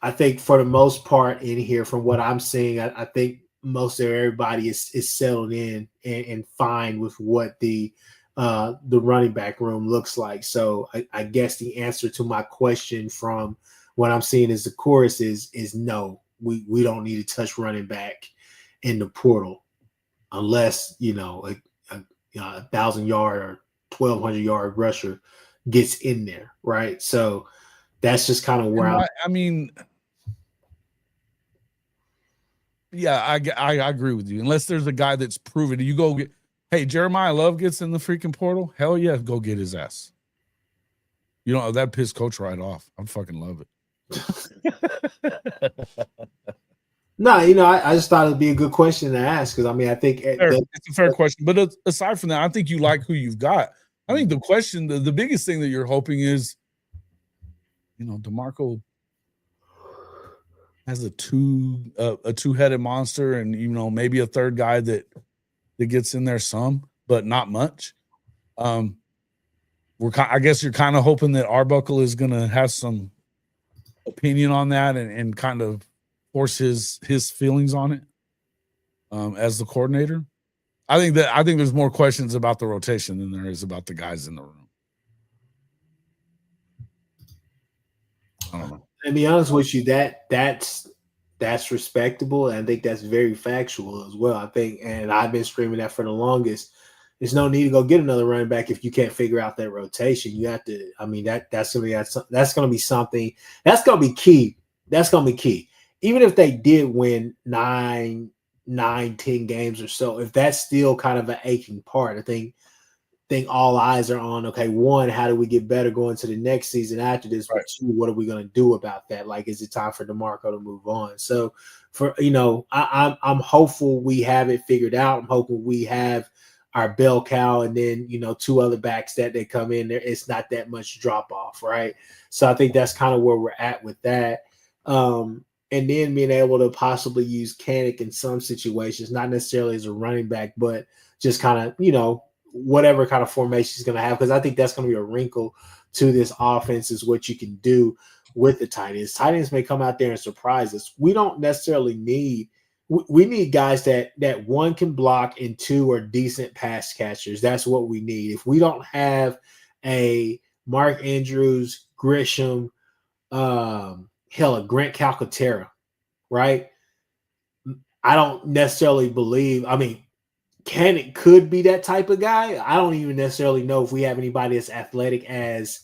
I think for the most part in here, from what I'm seeing, I think most of everybody is settled in and fine with what the running back room looks like. So I guess the answer to my question from what I'm seeing as the chorus is no, we don't need to touch running back in the portal. Unless, a 1,000-yard or 1,200-yard rusher gets in there, right? So that's just kind of where I mean, yeah, I agree with you. Unless there's a guy that's proven, you go get, hey, Jeremiah Love gets in the freaking portal. Hell yeah, go get his ass. That pissed Coach right off. I fucking love it. No, I just thought it'd be a good question to ask because I mean I think it's a fair question. But aside from that, I think you like who you've got. I think the question, the biggest thing that you're hoping is, DeMarco has a two-headed monster, and maybe a third guy that gets in there some, but not much. I guess you're kind of hoping that Arbuckle is going to have some opinion on that and kind of force his feelings on it as the coordinator. I think there's more questions about the rotation than there is about the guys in the room. I don't know. To be honest with you, that's respectable, and I think that's very factual as well. I think, and I've been screaming that for the longest. There's no need to go get another running back if you can't figure out that rotation. You have to. I mean, that's going to be something that's going to be key. That's going to be key. Even if they did win 9, 10 games or so, if that's still kind of an aching part, I think all eyes are on, okay, 1, how do we get better going to the next season after this? Right. 2, what are we going to do about that? Like, is it time for DeMarco to move on? So I'm hopeful we have it figured out. I'm hoping we have our bell cow and then, 2 other backs that they come in there. It's not that much drop off. Right. So I think that's kind of where we're at with that. And then being able to possibly use Kanik in some situations, not necessarily as a running back, but just kind of, whatever kind of formation he's going to have. Because I think that's going to be a wrinkle to this offense is what you can do with the tight ends. Tight ends may come out there and surprise us. We don't necessarily need – we need guys that 1 can block and 2 are decent pass catchers. That's what we need. If we don't have a Mark Andrews, Grisham, Grant Calcaterra, right? I don't necessarily believe. I mean, could be that type of guy. I don't even necessarily know if we have anybody as athletic as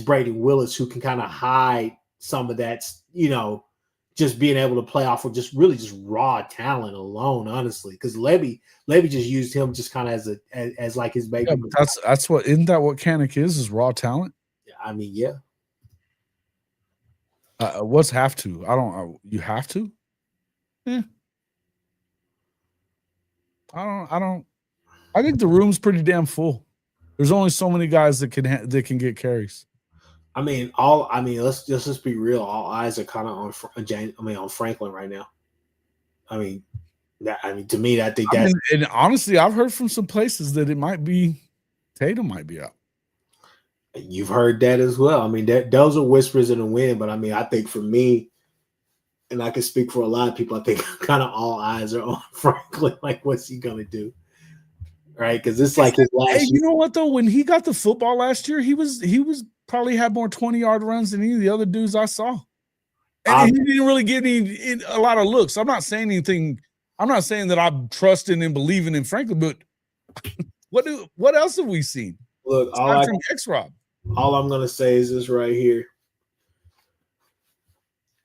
Brady Willis who can kind of hide some of that, just being able to play off of just raw talent alone, honestly. Because Levy just used him just kind of as like his baby. Yeah, that's what, isn't that what Kanik is raw talent? I mean, yeah. What's have to? You have to? Yeah. I think the room's pretty damn full. There's only so many guys that can get carries. Let's just be real. All eyes are kind of on Franklin right now. To me, I think that's. And honestly, I've heard from some places that it might be Tatum might be out. You've heard that as well. I mean, those are whispers in the wind, but I think for me, and I can speak for a lot of people, I think kind of all eyes are on Franklin. Like, what's he gonna do? Right? Because it's like his last. Hey, you know what though? When he got the football last year, he was probably had more 20-yard runs than any of the other dudes I saw. And he didn't really get a lot of looks. I'm not saying anything. I'm not saying that I'm trusting and believing in Franklin, but what else have we seen? Look, from X-Rob. All I'm gonna say is this right here.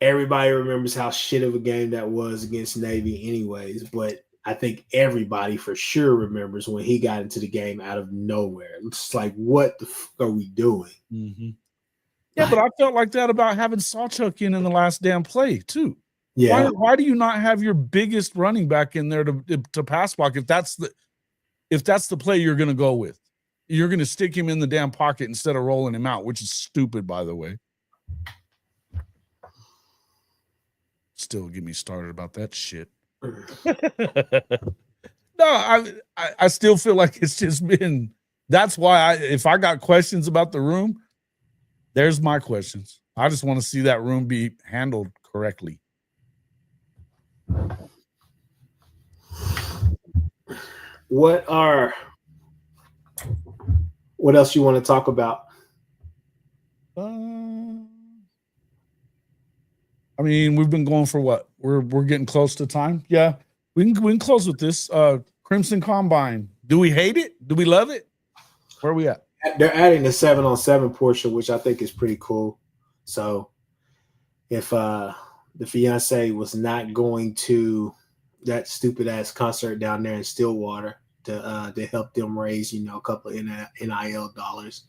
Everybody remembers how shit of a game that was against Navy anyways, but I think everybody for sure remembers when he got into the game out of nowhere. It's like, what the fuck are we doing? Mm-hmm. Yeah, but I felt like that about having Sawchuk in the last damn play too. Yeah. Why do you not have your biggest running back in there to pass block if that's the play you're going to go with? You're going to stick him in the damn pocket instead of rolling him out, which is stupid, by the way. Still get me started about that shit. No, I still feel like it's just been. That's why if I got questions about the room, there's my questions. I just want to see that room be handled correctly. What else you want to talk about? I mean, we've been going for what? We're getting close to time. Yeah, we can close with this. Crimson Combine. Do we hate it? Do we love it? Where are we at? They're adding the 7-on-7 portion, which I think is pretty cool. So if the fiance was not going to that stupid ass concert down there in Stillwater to help them raise, a couple of NIL dollars,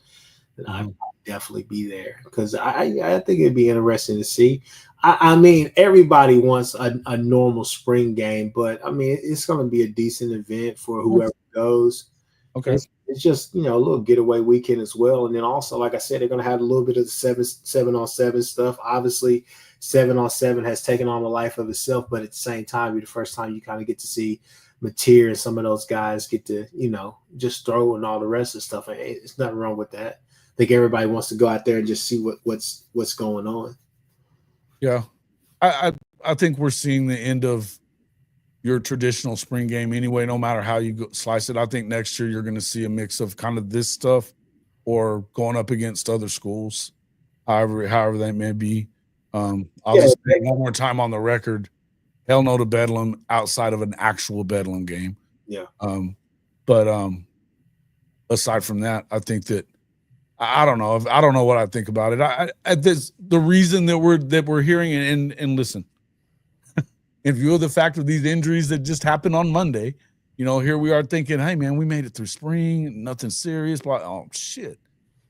then I'd definitely be there because I think it'd be interesting to see. I mean, everybody wants a normal spring game, but I mean, it's going to be a decent event for whoever goes. Okay. It's just, a little getaway weekend as well. And then also, like I said, they're going to have a little bit of the 7-on-7 stuff. Obviously, 7-on-7 has taken on a life of itself, but at the same time, the first time you kind of get to see Mateer and some of those guys get to, just throw and all the rest of the stuff. And it's nothing wrong with that. I think everybody wants to go out there and just see what's going on. Yeah. I think we're seeing the end of your traditional spring game anyway, no matter how you slice it. I think next year you're going to see a mix of kind of this stuff or going up against other schools, however that may be. I'll just say one more time on the record, hell no to Bedlam outside of an actual Bedlam game. Yeah. But aside from that, I think that I don't know what I think about it. The reason that we're hearing and listen, in view of the fact of these injuries that just happened on Monday, here we are thinking, hey man, we made it through spring, nothing serious, but oh shit.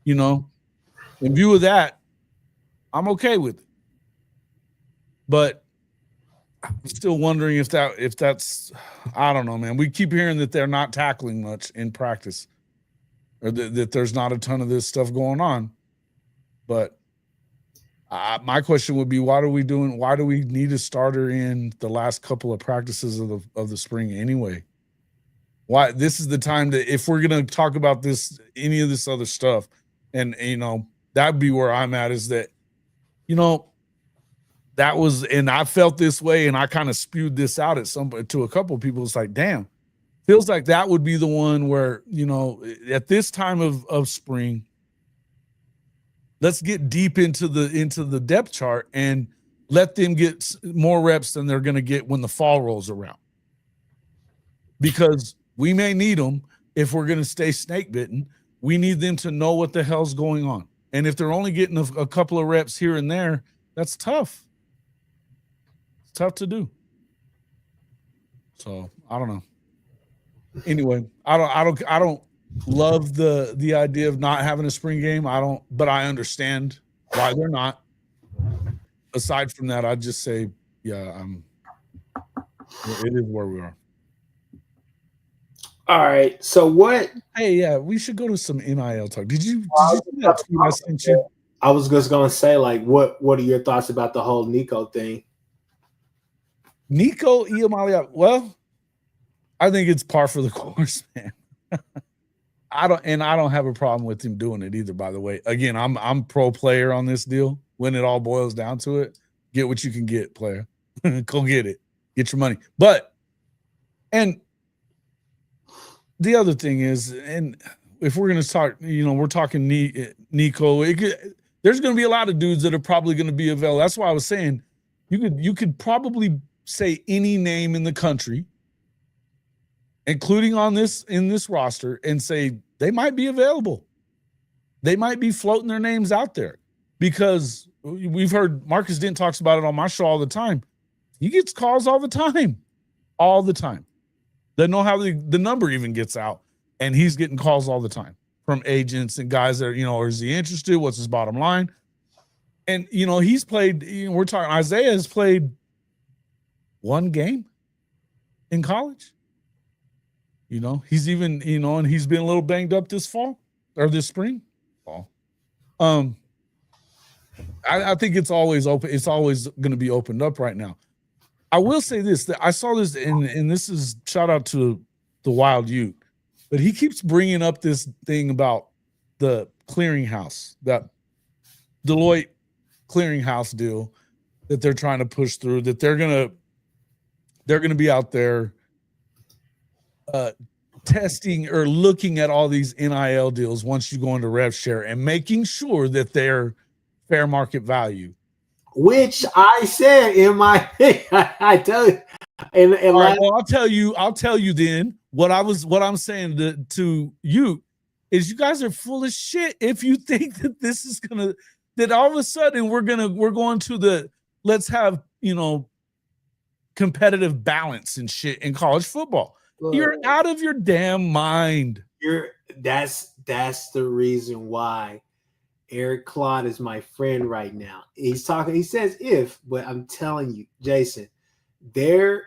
In view of that, I'm okay with it. But I'm still wondering if that's I don't know, man. We keep hearing that they're not tackling much in practice. Or that there's not a ton of this stuff going on. But my question would be, why do we need a starter in the last couple of practices of the spring anyway? Why this is the time that if we're going to talk about any of this other stuff, and that'd be where I'm at, is that, that was, and I felt this way and I kind of spewed this out to a couple of people. It's like, damn. Feels like that would be the one where, at this time of spring, Let's get deep into the depth chart and let them get more reps than they're going to get when the fall rolls around. Because we may need them if we're going to stay snake bitten. We need them to know what the hell's going on. And if they're only getting a couple of reps here and there, that's tough. It's tough to do. So I don't know. Anyway, I don't love the idea of not having a spring game. But I understand why they're not. Aside from that, I'd just say, yeah, it is where we are. All right. So what? Hey, yeah, we should go to some NIL talk. Did you see that tweet I sent you? I was just gonna say, like, what are your thoughts about the whole Nico thing? Nico Iamaleava. Well, I think it's par for the course, man. I don't have a problem with him doing it either, by the way. Again, I'm pro player on this deal. When it all boils down to it, get what you can get, player. Go get it. Get your money. But and the other thing is, and if we're going to talk, we're talking Nico, there's going to be a lot of dudes that are probably going to be available. That's why I was saying you could probably say any name in the country, including in this roster, and say they might be available. They might be floating their names out there because we've heard Marcus Dent talks about it on my show all the time. He gets calls all the time. They know how the number even gets out, and he's getting calls all the time from agents and guys that are, is he interested? What's his bottom line? And, he's played, we're talking, Isaiah has played one game in college. He's even, and he's been a little banged up this spring. I think it's always open. It's always going to be opened up right now. I will say this, that I saw this, and this is shout out to the Wild Ute, but he keeps bringing up this thing about the clearinghouse, that Deloitte clearinghouse deal that they're trying to push through, that they're going to be out there testing or looking at all these NIL deals once you go into rev share and making sure that they're fair market value. Which I said in my I tell you, and right, well, I'll tell you then what I'm saying to you is you guys are full of shit if you think that this is that all of a sudden we're going to the let's have competitive balance and shit in college football. Look, you're out of your damn mind. That's the reason why Eric Claude is my friend right now. He's talking, he says but I'm telling you, Jason, there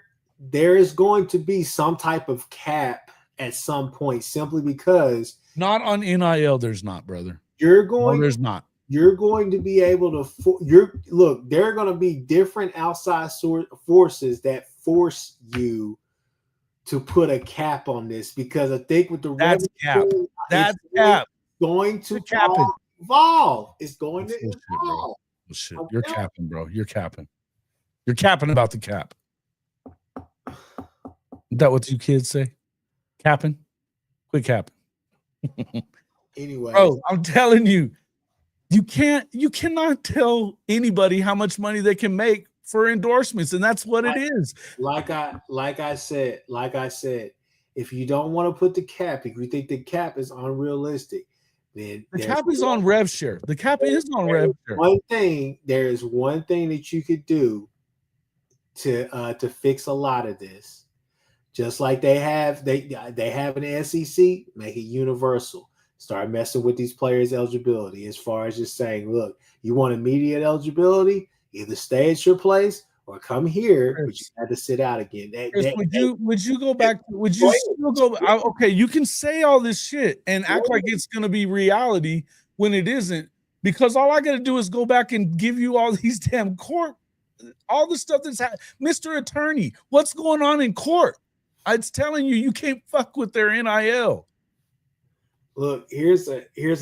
is going to be some type of cap at some point simply because not on NIL, there's not, brother. There's not. You're going to be able to look, there are going to be different outside forces that force you to put a cap on this because I think with the that's cap. That's cap. Going to evolve. It's going to evolve. Shit. You're capping, bro. You're capping. You're capping about the cap. Is that what you kids say? Capping? Quit capping. Anyway. Bro, I'm telling you, you cannot tell anybody how much money they can make for endorsements, and that's what it is. Like I said, if you don't want to put the cap, if you think the cap is unrealistic, then the cap is on rev share. The cap is on rev share. There is one thing that you could do to fix a lot of this. Just like they have an SEC, make it universal. Start messing with these players' eligibility as far as just saying, look, you want immediate eligibility, either stay at your place or come here, but you had to sit out again. Would you go back? Would you still go? Okay, you can say all this shit and act like it's going to be reality when it isn't, because all I got to do is go back and give you all these damn court, all the stuff that's Mr. Attorney, what's going on in court? It's telling you can't fuck with their NIL. Look, here's a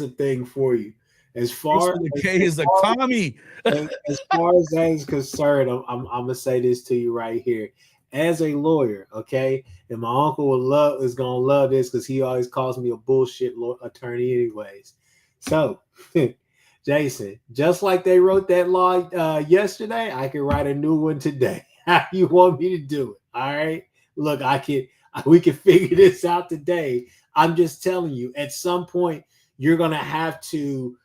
thing for you. As far as K is a commie. As far as that is concerned, I'm gonna say this to you right here. As a lawyer, okay, and my uncle is gonna love this because he always calls me a bullshit attorney, anyways. So Jason, just like they wrote that law yesterday, I can write a new one today. How you want me to do it? All right. Look, we can figure this out today. I'm just telling you, at some point, you're gonna have to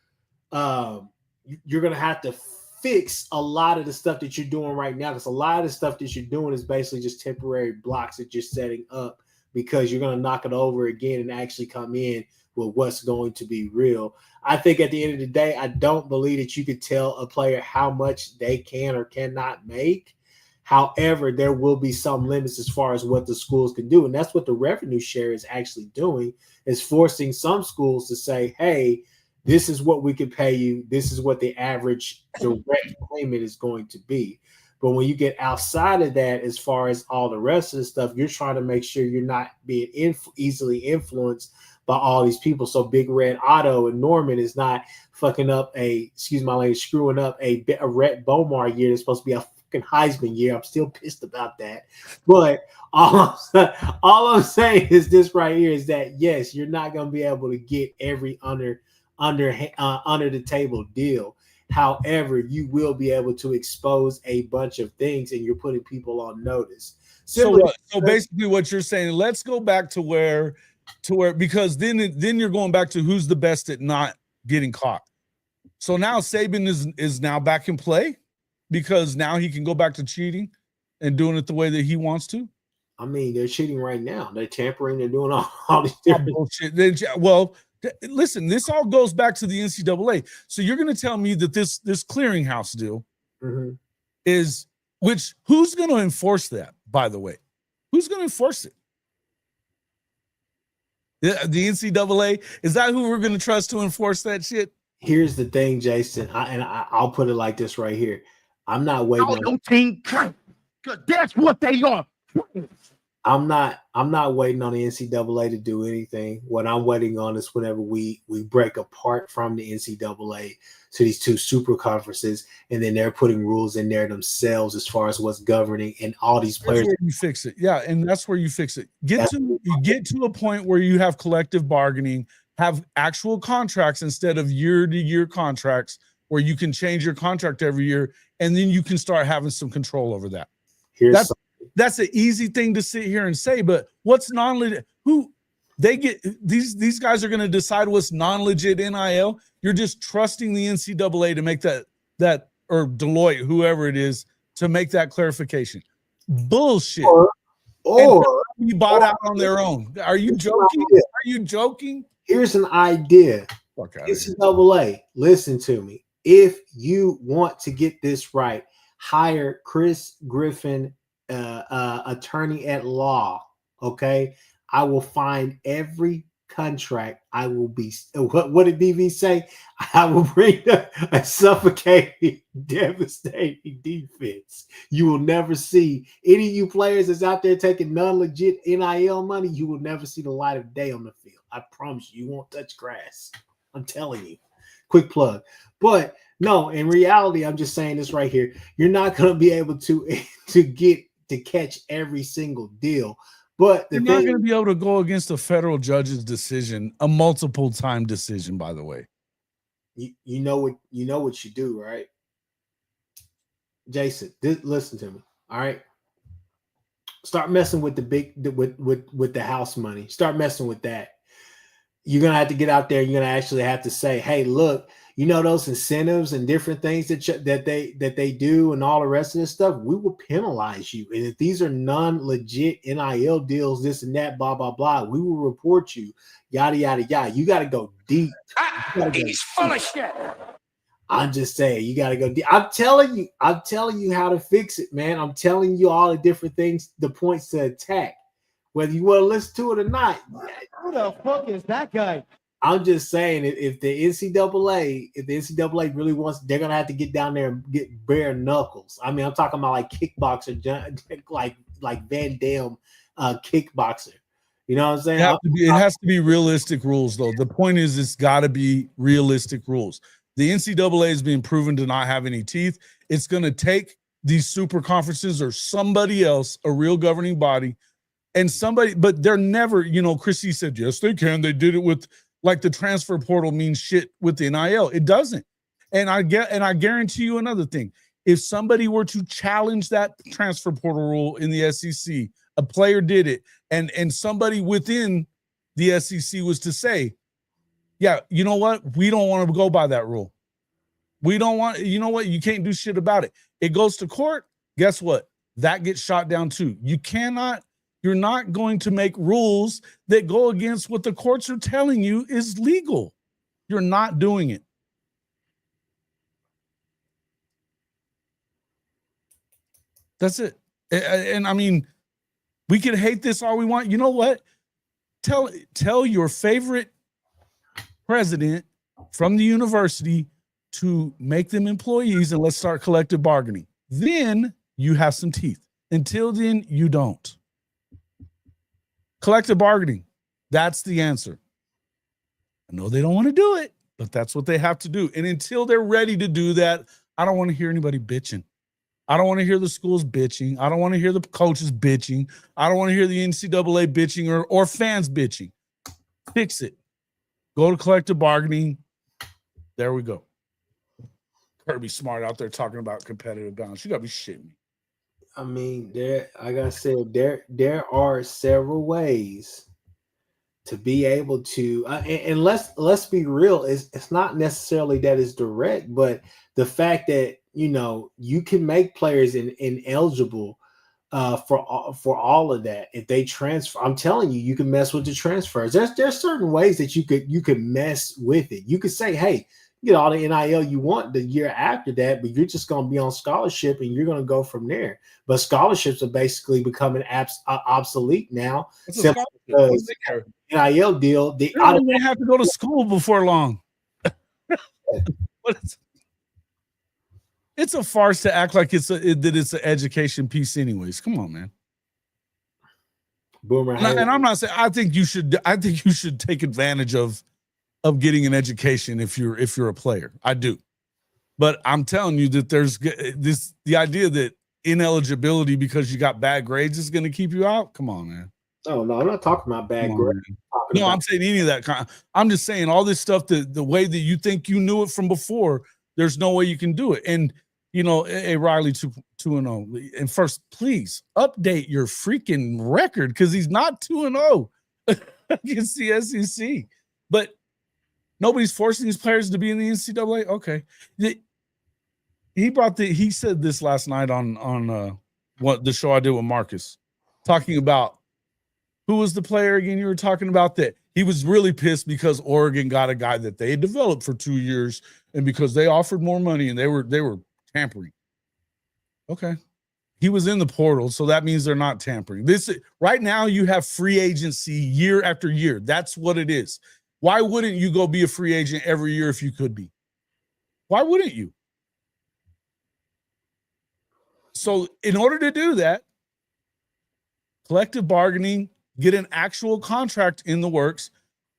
fix a lot of the stuff that you're doing right now, because a lot of the stuff that you're doing is basically just temporary blocks that you're setting up, because you're going to knock it over again and actually come in with what's going to be real. I think at the end of the day, I don't believe that you could tell a player how much they can or cannot make. However, there will be some limits as far as what the schools can do. And that's what the revenue share is actually doing, is forcing some schools to say, hey, this is what we can pay you. This is what the average direct payment is going to be. But when you get outside of that, as far as all the rest of the stuff, you're trying to make sure you're not being easily influenced by all these people. So Big Red Otto and Norman is not fucking up screwing up a Rhett Bomar year that's supposed to be a fucking Heisman year. I'm still pissed about that. But all I'm saying is this right here is that, yes, you're not going to be able to get every under the table deal. However, you will be able to expose a bunch of things, and you're putting people on notice. So basically what you're saying, let's go back to where, because then you're going back to who's the best at not getting caught. So now Saban is now back in play, because now he can go back to cheating and doing it the way that he wants to. I mean, they're cheating right now. They're tampering. They're doing all these different bullshit. Well, listen, this all goes back to the NCAA. So you're going to tell me that this clearinghouse deal is, who's going to enforce that, by the way? Who's going to enforce it? The NCAA? Is that who we're going to trust to enforce that shit? Here's the thing, Jason, I'll put it like this right here. I'm not waiting on team, because that's what they are. I'm not waiting on the NCAA to do anything. What I'm waiting on is whenever we break apart from the NCAA to these two super conferences, and then they're putting rules in there themselves as far as what's governing, and all these players. That's where you fix it. Yeah, and that's where you fix it. You get to a point where you have collective bargaining, have actual contracts instead of year-to-year contracts, where you can change your contract every year, and then you can start having some control over that. That's an easy thing to sit here and say, but what's non-legit? These guys are going to decide what's non-legit NIL. You're just trusting the NCAA to make that or Deloitte, whoever it is, to make that clarification. Bullshit. Or be bought out on their own. Are you joking? Are you joking? Here's an idea. NCAA, listen to me. If you want to get this right, hire Kchris Griffin, attorney at law. Okay, I will find every contract. I will be, what did BV say? I will bring a suffocating, devastating defense. You will never see any of you players that's out there taking non-legit NIL money. You will never see the light of day on the field. I promise you won't touch grass. I'm telling you. Quick plug. But no, in reality, I'm just saying this right here. You're not going to be able to catch every single deal. But you're not going to be able to go against a federal judge's decision, a multiple time decision, by the way. You know what you do, right? Jason, listen to me. All right. Start messing with with the house money. Start messing with that. You're going to have to get out there. You're going to actually have to say, hey, look, you know, those incentives and different things that they do and all the rest of this stuff, we will penalize you. And if these are non-legit NIL deals, this and that, blah, blah, blah, we will report you, yada, yada, yada. You got to go deep. He's full of shit. I'm just saying, you got to go deep. I'm telling you how to fix it, man. I'm telling you all the different things, the points to attack, whether you want to listen to it or not. Who the fuck is that guy? I'm just saying, if the NCAA really wants, they're gonna have to get down there and get bare knuckles. I mean, I'm talking about like kickboxer, like Van Damme, kickboxer. You know what I'm saying? It has to be realistic rules, though. The point is, it's got to be realistic rules. The NCAA is being proven to not have any teeth. It's going to take these super conferences or somebody else, a real governing body, and somebody, but they're never, you know, Chrissy said, yes, they can. They did it with, like, the transfer portal means shit with the NIL. It doesn't. And I guarantee you another thing. If somebody were to challenge that transfer portal rule in the SEC, a player did it, and somebody within the SEC was to say, yeah, you know what? We don't want to go by that rule. We don't want, you know what? You can't do shit about it. It goes to court. Guess what? That gets shot down too. You're not going to make rules that go against what the courts are telling you is legal. You're not doing it. That's it. And I mean, we can hate this all we want. You know what? Tell your favorite president from the university to make them employees and let's start collective bargaining. Then you have some teeth. Until then, you don't. Collective bargaining. That's the answer. I know they don't want to do it, but that's what they have to do. And until they're ready to do that, I don't want to hear anybody bitching. I don't want to hear the schools bitching. I don't want to hear the coaches bitching. I don't want to hear the NCAA bitching or fans bitching. Fix it. Go to collective bargaining. There we go. Kirby Smart out there talking about competitive balance. You got to be shitting me. I mean, like I said, there are several ways to be able to, and let's be real. It's not necessarily that it's direct, but the fact that you can make players ineligible for all of that if they transfer. I'm telling you, you can mess with the transfers. There's certain ways that you could mess with it. You could say, hey, you get all the NIL you want the year after that, but you're just going to be on scholarship and you're going to go from there. But scholarships are basically becoming obsolete now. Simply because NIL deal, they don't even have to go to school before long. It's a farce to act like it's an education piece anyways. Come on, man. Boomer. And I'm not saying I think you should take advantage of getting an education if you're a player. I do. But I'm telling you that there's the idea that ineligibility because you got bad grades is going to keep you out. Come on, man. Oh, no, I'm not talking about bad grades. I'm saying any of that kind. I'm just saying all this stuff that the way that you think you knew it from before, there's no way you can do it. And a Riley 2-0. And first, please update your freaking record because he's not 2-0 against the SEC. But nobody's forcing these players to be in the NCAA. Okay, he said this last night on what the show I did with Marcus, talking about who was the player again. You were talking about that he was really pissed because Oregon got a guy that they had developed for 2 years, and because they offered more money and they were tampering. Okay, he was in the portal, so that means they're not tampering. This right now you have free agency year after year. That's what it is. Why wouldn't you go be a free agent every year if you could be? Why wouldn't you? So in order to do that, collective bargaining, get an actual contract in the works,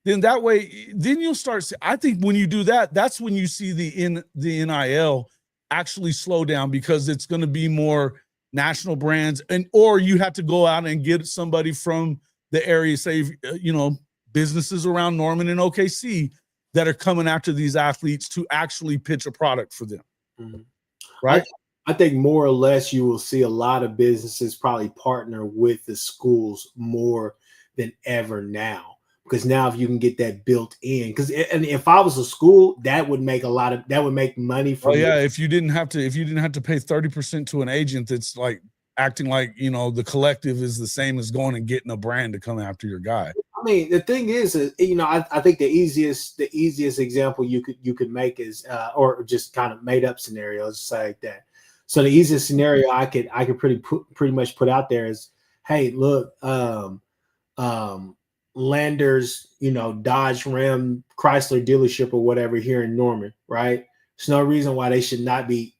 then that way, then you'll start. I think when you do that, that's when you see the NIL actually slow down because it's going to be more national brands, or you have to go out and get somebody from the area, say, businesses around Norman and OKC that are coming after these athletes to actually pitch a product for them. Mm-hmm. Right. I think more or less you will see a lot of businesses probably partner with the schools more than ever now. Because now if you can get that built in, and if I was a school, that would make money for me. If you didn't have to pay 30% to an agent that's like acting like the collective is the same as going and getting a brand to come after your guy. I mean, the thing is, I think the easiest example you could make is or just kind of made up scenarios just like that. So the easiest scenario I could pretty much put out there is, hey, look, Landers, Dodge Ram Chrysler dealership or whatever here in Norman, right? There's no reason why they should not be,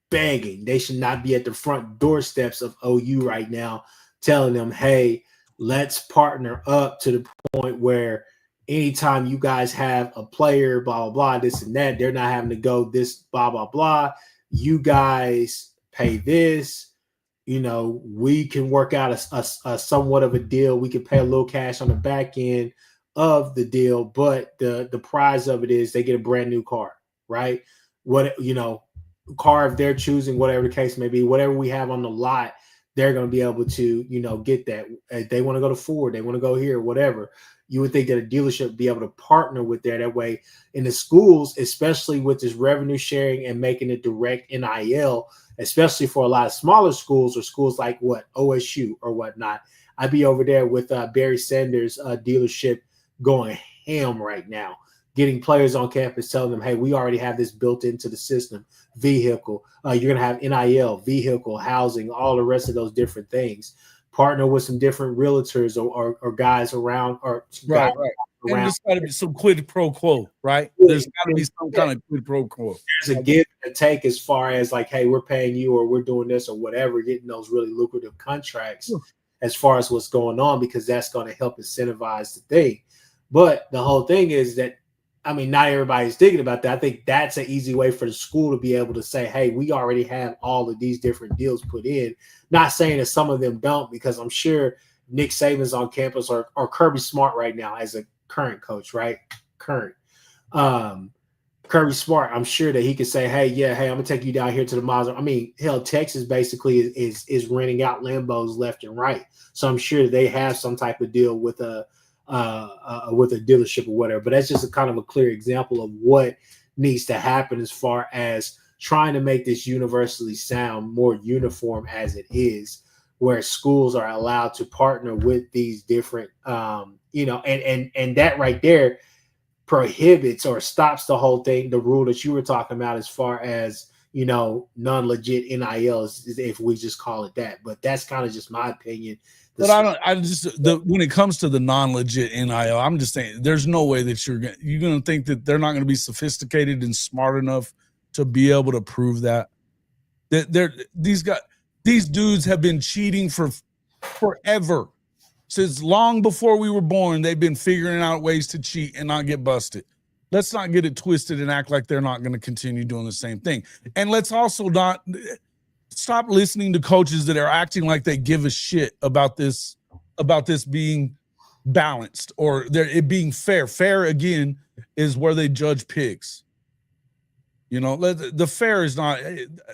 begging. They should not be at the front doorsteps of OU right now telling them, hey, let's partner up to the point where anytime you guys have a player, blah, blah, blah, this and that, they're not having to go this, blah, blah, blah. You guys pay this. We can work out a somewhat of a deal. We can pay a little cash on the back end of the deal, but the prize of it is they get a brand new car. right? What, car of their choosing, whatever the case may be, whatever we have on the lot, they're going to be able to, get that. If they want to go to Ford, they want to go here, whatever. You would think that a dealership would be able to partner with there. That way, in the schools, especially with this revenue sharing and making it direct NIL, especially for a lot of smaller schools or schools like OSU or whatnot. I'd be over there with Barry Sanders' dealership going ham right now, getting players on campus, telling them, hey, we already have this built into the system, vehicle. You're going to have NIL, vehicle, housing, all the rest of those different things. Partner with some different realtors or guys around. Right. And there's got to be some quid pro quo, right? There's got to be some kind of quid pro quo. There's a give and a take as far as like, hey, we're paying you or we're doing this or whatever, getting those really lucrative contracts as far as what's going on, because that's going to help incentivize the thing. But the whole thing is that, not everybody's thinking about that. I think that's an easy way for the school to be able to say, hey, we already have all of these different deals put in. Not saying that some of them don't, because I'm sure Nick Saban's on campus or Kirby Smart right now as a current coach, right? Kirby Smart, I'm sure that he could say, hey, I'm going to take you down here to the Mazda. Hell, Texas basically is renting out Lambos left and right. So I'm sure they have some type of deal with a dealership or whatever. But that's just a kind of a clear example of what needs to happen as far as trying to make this universally sound more uniform as it is, where schools are allowed to partner with these different, and that right there prohibits or stops the whole thing, the rule that you were talking about as far as, non-legit NILs, if we just call it that. But that's kind of just my opinion. But when it comes to the non-legit NIL, I'm just saying there's no way that you're going to think that they're not going to be sophisticated and smart enough to be able to prove that. These dudes have been cheating for forever. Since long before we were born, they've been figuring out ways to cheat and not get busted. Let's not get it twisted and act like they're not going to continue doing the same thing. And let's also not stop listening to coaches that are acting like they give a shit about this being balanced or it being fair. Fair, again, is where they judge pigs. The fair is not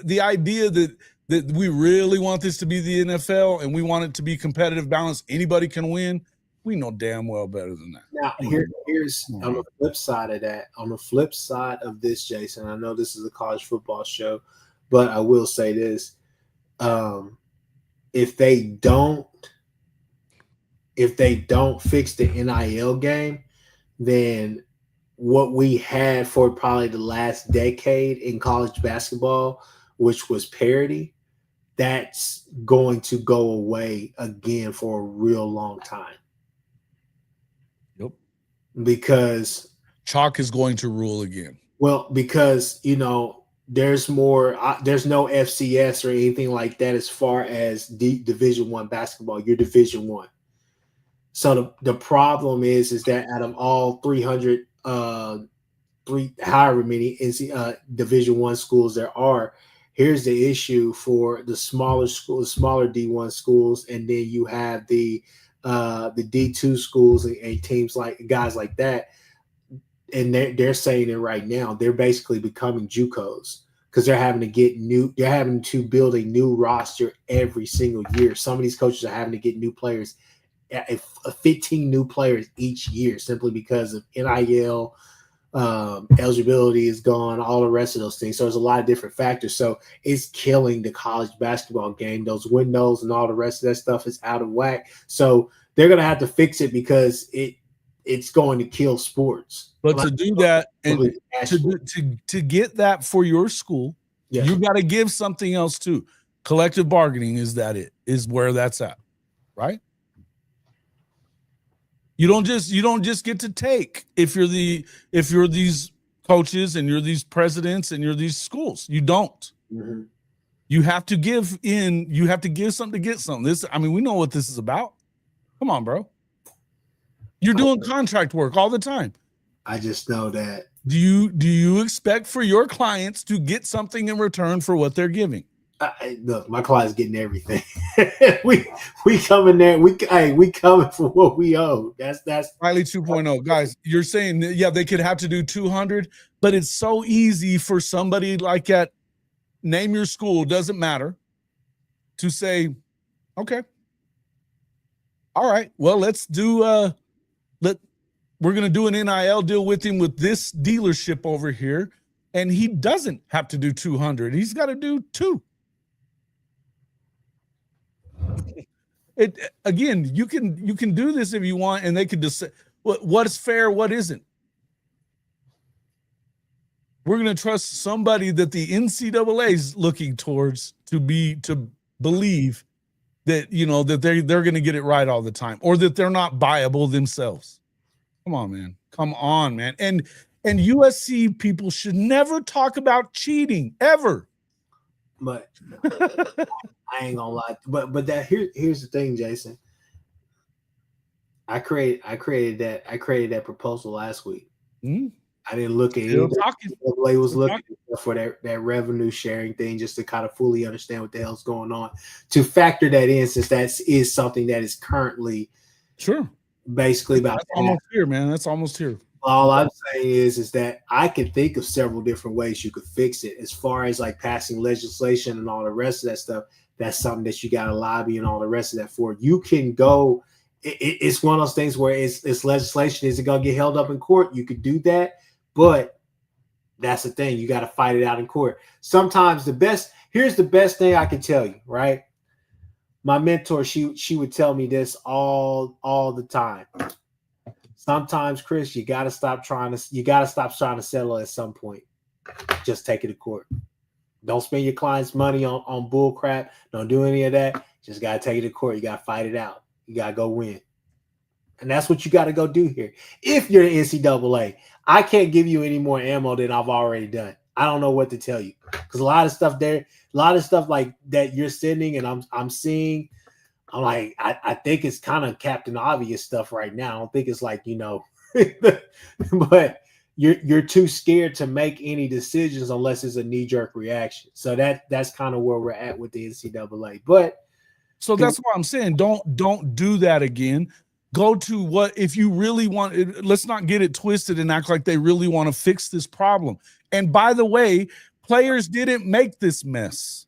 the idea that we really want this to be the NFL and we want it to be competitive, balanced. Anybody can win. We know damn well better than that. Now, here's on the flip side of that. On the flip side of this, Jason, I know this is a college football show, but I will say this: if they don't fix the NIL game, then what we had for probably the last decade in college basketball, which was parity, that's going to go away again for a real long time. Yep. Because chalk is going to rule again. Well, because, there's no FCS or anything like that as far as Division I basketball. You're Division I. So the problem is that out of all 300 however many Division I schools there are, here's the issue for the smaller schools, smaller D1 schools, and then you have the D2 schools and teams like guys like that, and they're saying it right now. They're basically becoming JUCOs because they're having to build a new roster every single year. Some of these coaches are having to get new players, 15 new players each year, simply because of NIL. Eligibility is gone, all the rest of those things. So there's a lot of different factors. So it's killing the college basketball game. Those windows and all the rest of that stuff is out of whack. So they're going to have to fix it because it's going to kill sports. But to do that and to get that for your school, you got to give something else too. Collective bargaining is where that's at, right? You don't just get to take if you're these coaches and you're these presidents and you're these schools. You don't. Mm-hmm. You have to give in. You have to give something to get something. We know what this is about. Come on, bro. You're doing contract work all the time. I just know that. Do you expect for your clients to get something in return for what they're giving? Look, my client's getting everything. we coming there. We coming for what we owe. That's Riley 2.0. Guys, you're saying that, yeah, they could have to do 200, but it's so easy for somebody like at name your school, doesn't matter, to say, okay, all right, well, let's do we're gonna do an NIL deal with him with this dealership over here, and he doesn't have to do 200. He's got to do 2. It again, you can do this if you want, and they could just say what is fair, what isn't. We're going to trust somebody that the NCAA is looking towards to believe that, you know, that they're going to get it right all the time, or that they're not buyable themselves. Come on, man. Come on, man. And USC people should never talk about cheating ever. But I ain't gonna lie. But that here's the thing, Jason. I created that proposal last week. Mm-hmm. I didn't look at it. I was looking for that revenue sharing thing just to kind of fully understand what the hell's going on. To factor that in, since that is something that is currently basically about. That's almost here, man. That's almost here. All I'm saying is that I can think of several different ways you could fix it. As far as like passing legislation and all the rest of that stuff, that's something that you got to lobby and all the rest of that for. You can go. It's one of those things where it's legislation. Is it going to get held up in court? You could do that, but that's the thing. You got to fight it out in court. Sometimes here's the best thing I can tell you, right? My mentor, she would tell me this all the time. Sometimes, Chris, you gotta stop trying to settle at some point. Just take it to court. Don't spend your client's money on bull crap. Don't do any of that. Just gotta take it to court. You gotta fight it out. You gotta go win. And that's what you gotta go do here. If you're the NCAA, I can't give you any more ammo than I've already done. I don't know what to tell you. Because a lot of stuff like that you're sending and I'm seeing. I'm like, I think it's kind of Captain Obvious stuff right now. I don't think it's like, you know, but you're too scared to make any decisions unless it's a knee-jerk reaction. So that's kind of where we're at with the NCAA. But so that's what I'm saying. Don't do that again. Go to what if you really want. Let's not get it twisted and act like they really want to fix this problem. And by the way, players didn't make this mess.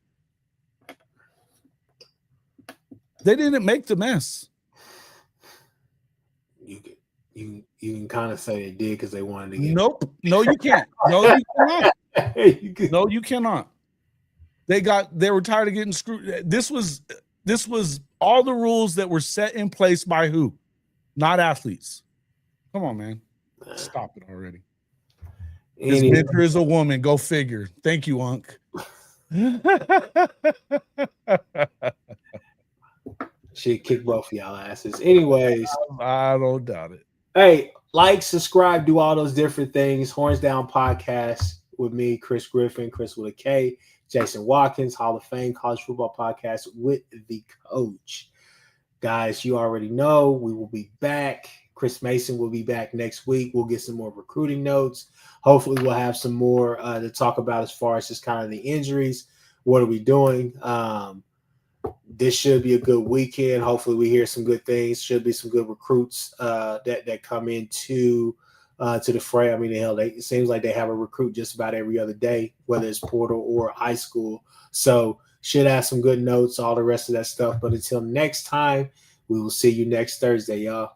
They didn't make the mess. You can kind of say they did because they wanted to get. Nope. No, you can't. No, you cannot. No, you cannot. They were tired of getting screwed. This was all the rules that were set in place by who? Not athletes. Come on, man. Stop it already. His mentor is a woman. Go figure. Thank you, Unc. She'd kick both of y'all asses. Anyways. I don't doubt it. Hey, like, subscribe, do all those different things. Horns Down Podcast with me, Kchris Griffin, Chris with a K, Jason Watkins, Hall of Fame College Football Podcast with the coach. Guys, you already know we will be back. Chris Mason will be back next week. We'll get some more recruiting notes. Hopefully we'll have some more to talk about as far as just kind of the injuries. What are we doing? This should be a good weekend. Hopefully we hear some good things. Should be some good recruits that come into to the fray. I mean, hell, it seems like they have a recruit just about every other day, whether it's portal or high school. So should have some good notes, all the rest of that stuff. But until next time, we will see you next Thursday, y'all.